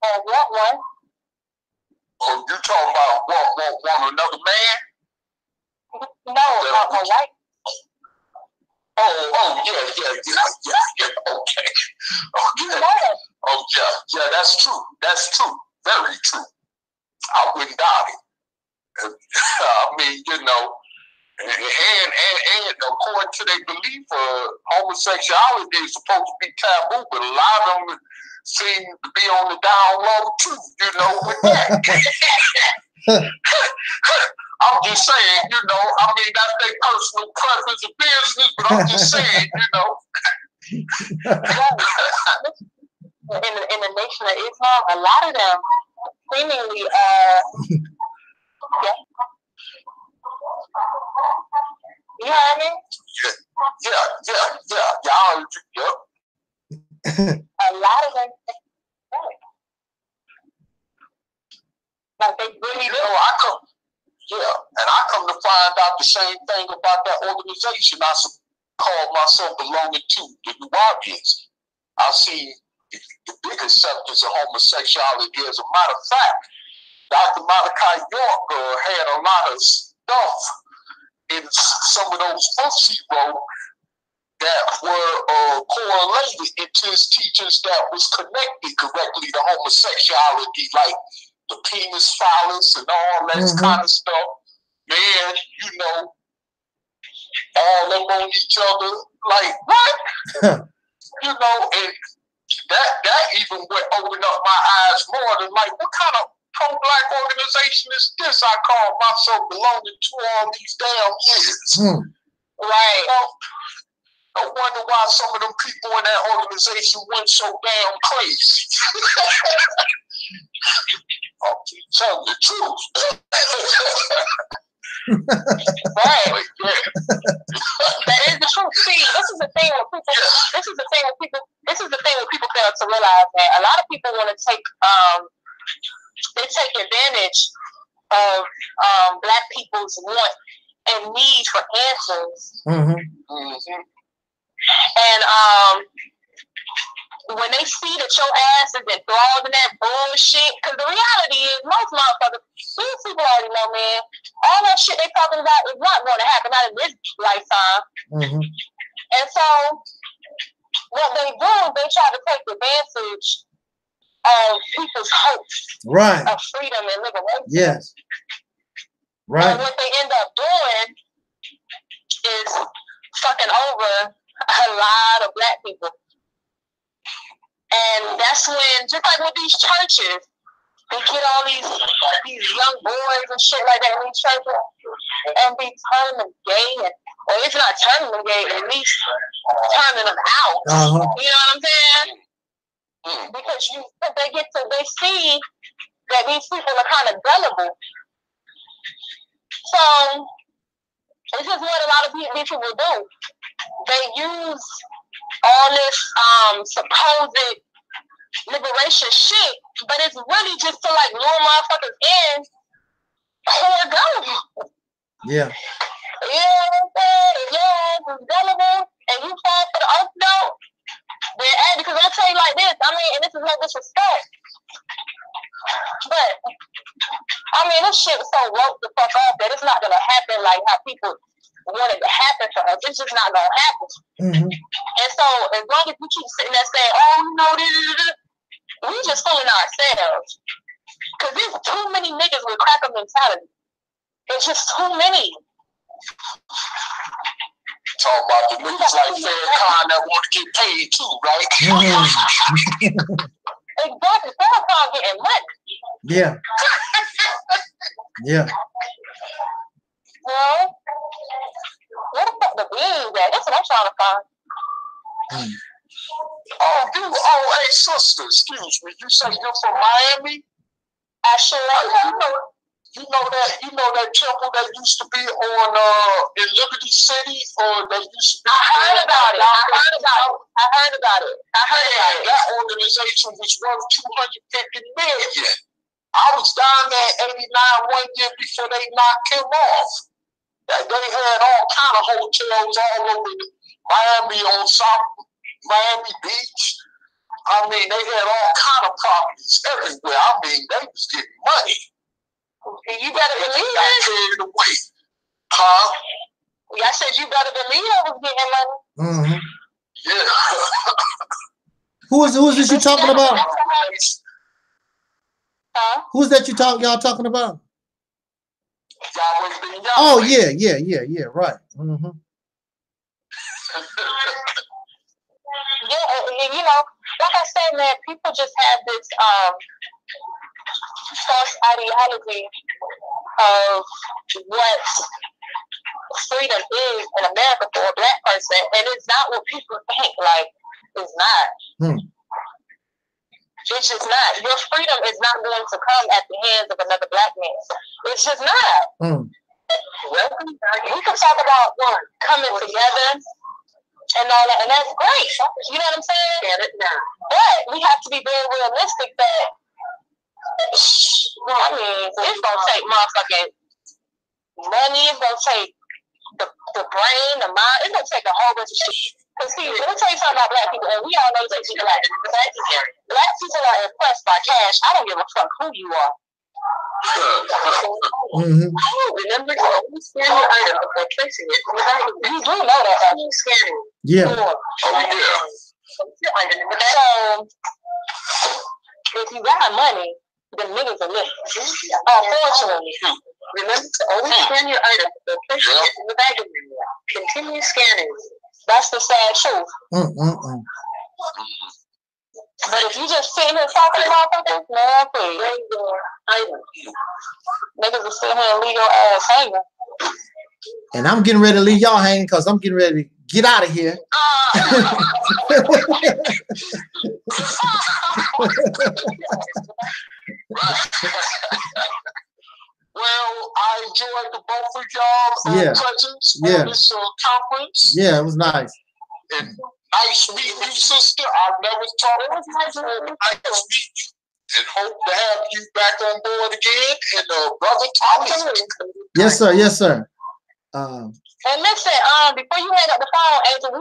or want one. Oh, you talking about want another man? No, a white. Oh, yeah. Okay. Oh, yeah, that's true. Very true. I wouldn't doubt it. I mean, you know, and according to their belief, homosexuality is supposed to be taboo, but a lot of them seem to be on the down low too, you know, with that. I'm just saying, you know, I mean, that's their personal preference of business, but I'm just saying, you know. In the Nation of Islam, a lot of them seemingly you heard me? Yeah. Y'all, a lot of them, like they really, you know, I come to find out the same thing about that organization I call myself belonging to, the Nubians. I see the big acceptance of homosexuality. As a matter of fact, Dr. Malachi York had a lot of stuff in some of those books he wrote that were correlated into his teachings that was connected correctly to homosexuality, like the penis phallus and all that kind of stuff. Man, you know, all them on each other, like what? You know, and that even opened up my eyes more than like, what kind of pro-black organization is this I call myself belonging to all these damn years? Right. I wonder why some of them people in that organization went so damn crazy. I'm telling the truth. Right. That is the truth. See, this is the thing when people fail to realize that a lot of people want to take they take advantage of black people's want and need for answers. And when they see that your ass is enthralled in that bullshit, because the reality is most motherfuckers, these people already know, man, all that shit they talking about is not going to happen, not in this lifetime. And so what they do is they try to take advantage of people's hopes of freedom and liberation. Yes. Right. And what they end up doing is fucking over a lot of black people. And that's when, just like with these churches, they get all these young boys and shit like that in these churches and be turning them gay, or if not turning them gay, at least turning them out. You know what I'm saying? Because they see that these people are kind of gullible. So this is what a lot of these people do. They use all this supposed liberation shit, but it's really just to like lure motherfuckers in who are gullible. Yeah. You know what I'm saying? If your ass is gullible and you fall for the oath note, then because I'm gonna tell you like this, I mean, and this is no disrespect, but I mean, this shit is so woke the fuck up that it's not gonna happen like how people want it to happen for us. It's just not gonna happen. And so as long as we keep sitting there saying, oh, you know, we just fooling ourselves. Because there's too many niggas with cracker mentality. There's just too many. Talking about the niggas like Farrakhan that want to get paid too, right? Exactly. Farrakhan getting money. Yeah. Yeah. Well, where the fuck the beans at? That's what I'm trying to find. Hey, sister, excuse me. You say you're from Miami? I sure am. You know that temple that used to be on in Liberty City, or they used to be. I heard about it. That organization was worth $250 million. I was down there in '89 one year before they knocked him off. They had all kind of hotels all over Miami, on South Miami Beach. I mean, they had all kind of properties everywhere. I mean, they was getting money. You better believe it. Carried away. Huh? I said you better believe I was getting money. Yeah. Who is this you talking about? Huh? Who's that y'all talking about? Yahweh. Oh yeah, right. Yeah, you know, like I said, man, people just have this false ideology of what freedom is in America for a black person, and it's not what people think. Like, it's not. It's just not. Your freedom is not going to come at the hands of another black man. It's just not. We can talk about coming together and all that, and that's great. You know what I'm saying? But we have to be very realistic that, I mean, it's gonna take motherfucking money. It's gonna take the brain, the mind. It's gonna take a whole bunch of shit. Cause see, let me tell you something about black people, and we all know that people like black people are impressed by cash. I don't give a fuck who you are. Remember to always scan your item before placing it in the bag. You do know that. You scan it. Yeah. So if you got money, the niggas are living. Unfortunately. Remember to always scan your item before placing it in the bag. Continue scanning. That's the sad truth. But if you just sitting here talking about something, man, please. Niggas will sit here and leave your ass hanging. And I'm getting ready to leave y'all hanging because I'm getting ready to get out of here. Well, I enjoyed the both of y'all presence on this conference. Yeah, it was nice. And nice meeting you, sister. I've never talked to you before. Nice to meet you. And hope to have you back on board again. And brother Taalik. Yes, sir. Yes, sir. And listen, before you hang up the phone, Angel, I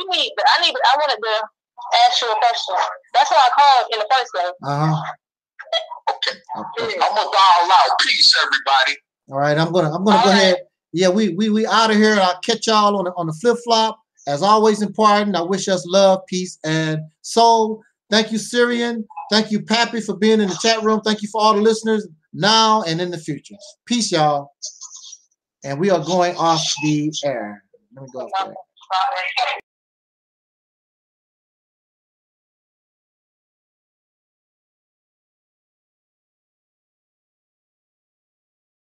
wanted to ask you a question. That's what I called in the first place. Okay. I'm gonna dial out. Peace, everybody. All right, I'm gonna go ahead. Yeah, we out of here. I'll catch y'all on the flip flop. As always, important. I wish us love, peace, and soul. Thank you, Syrian. Thank you, Pappy, for being in the chat room. Thank you for all the listeners now and in the future. Peace, y'all. And we are going off the air. Let me go off the air.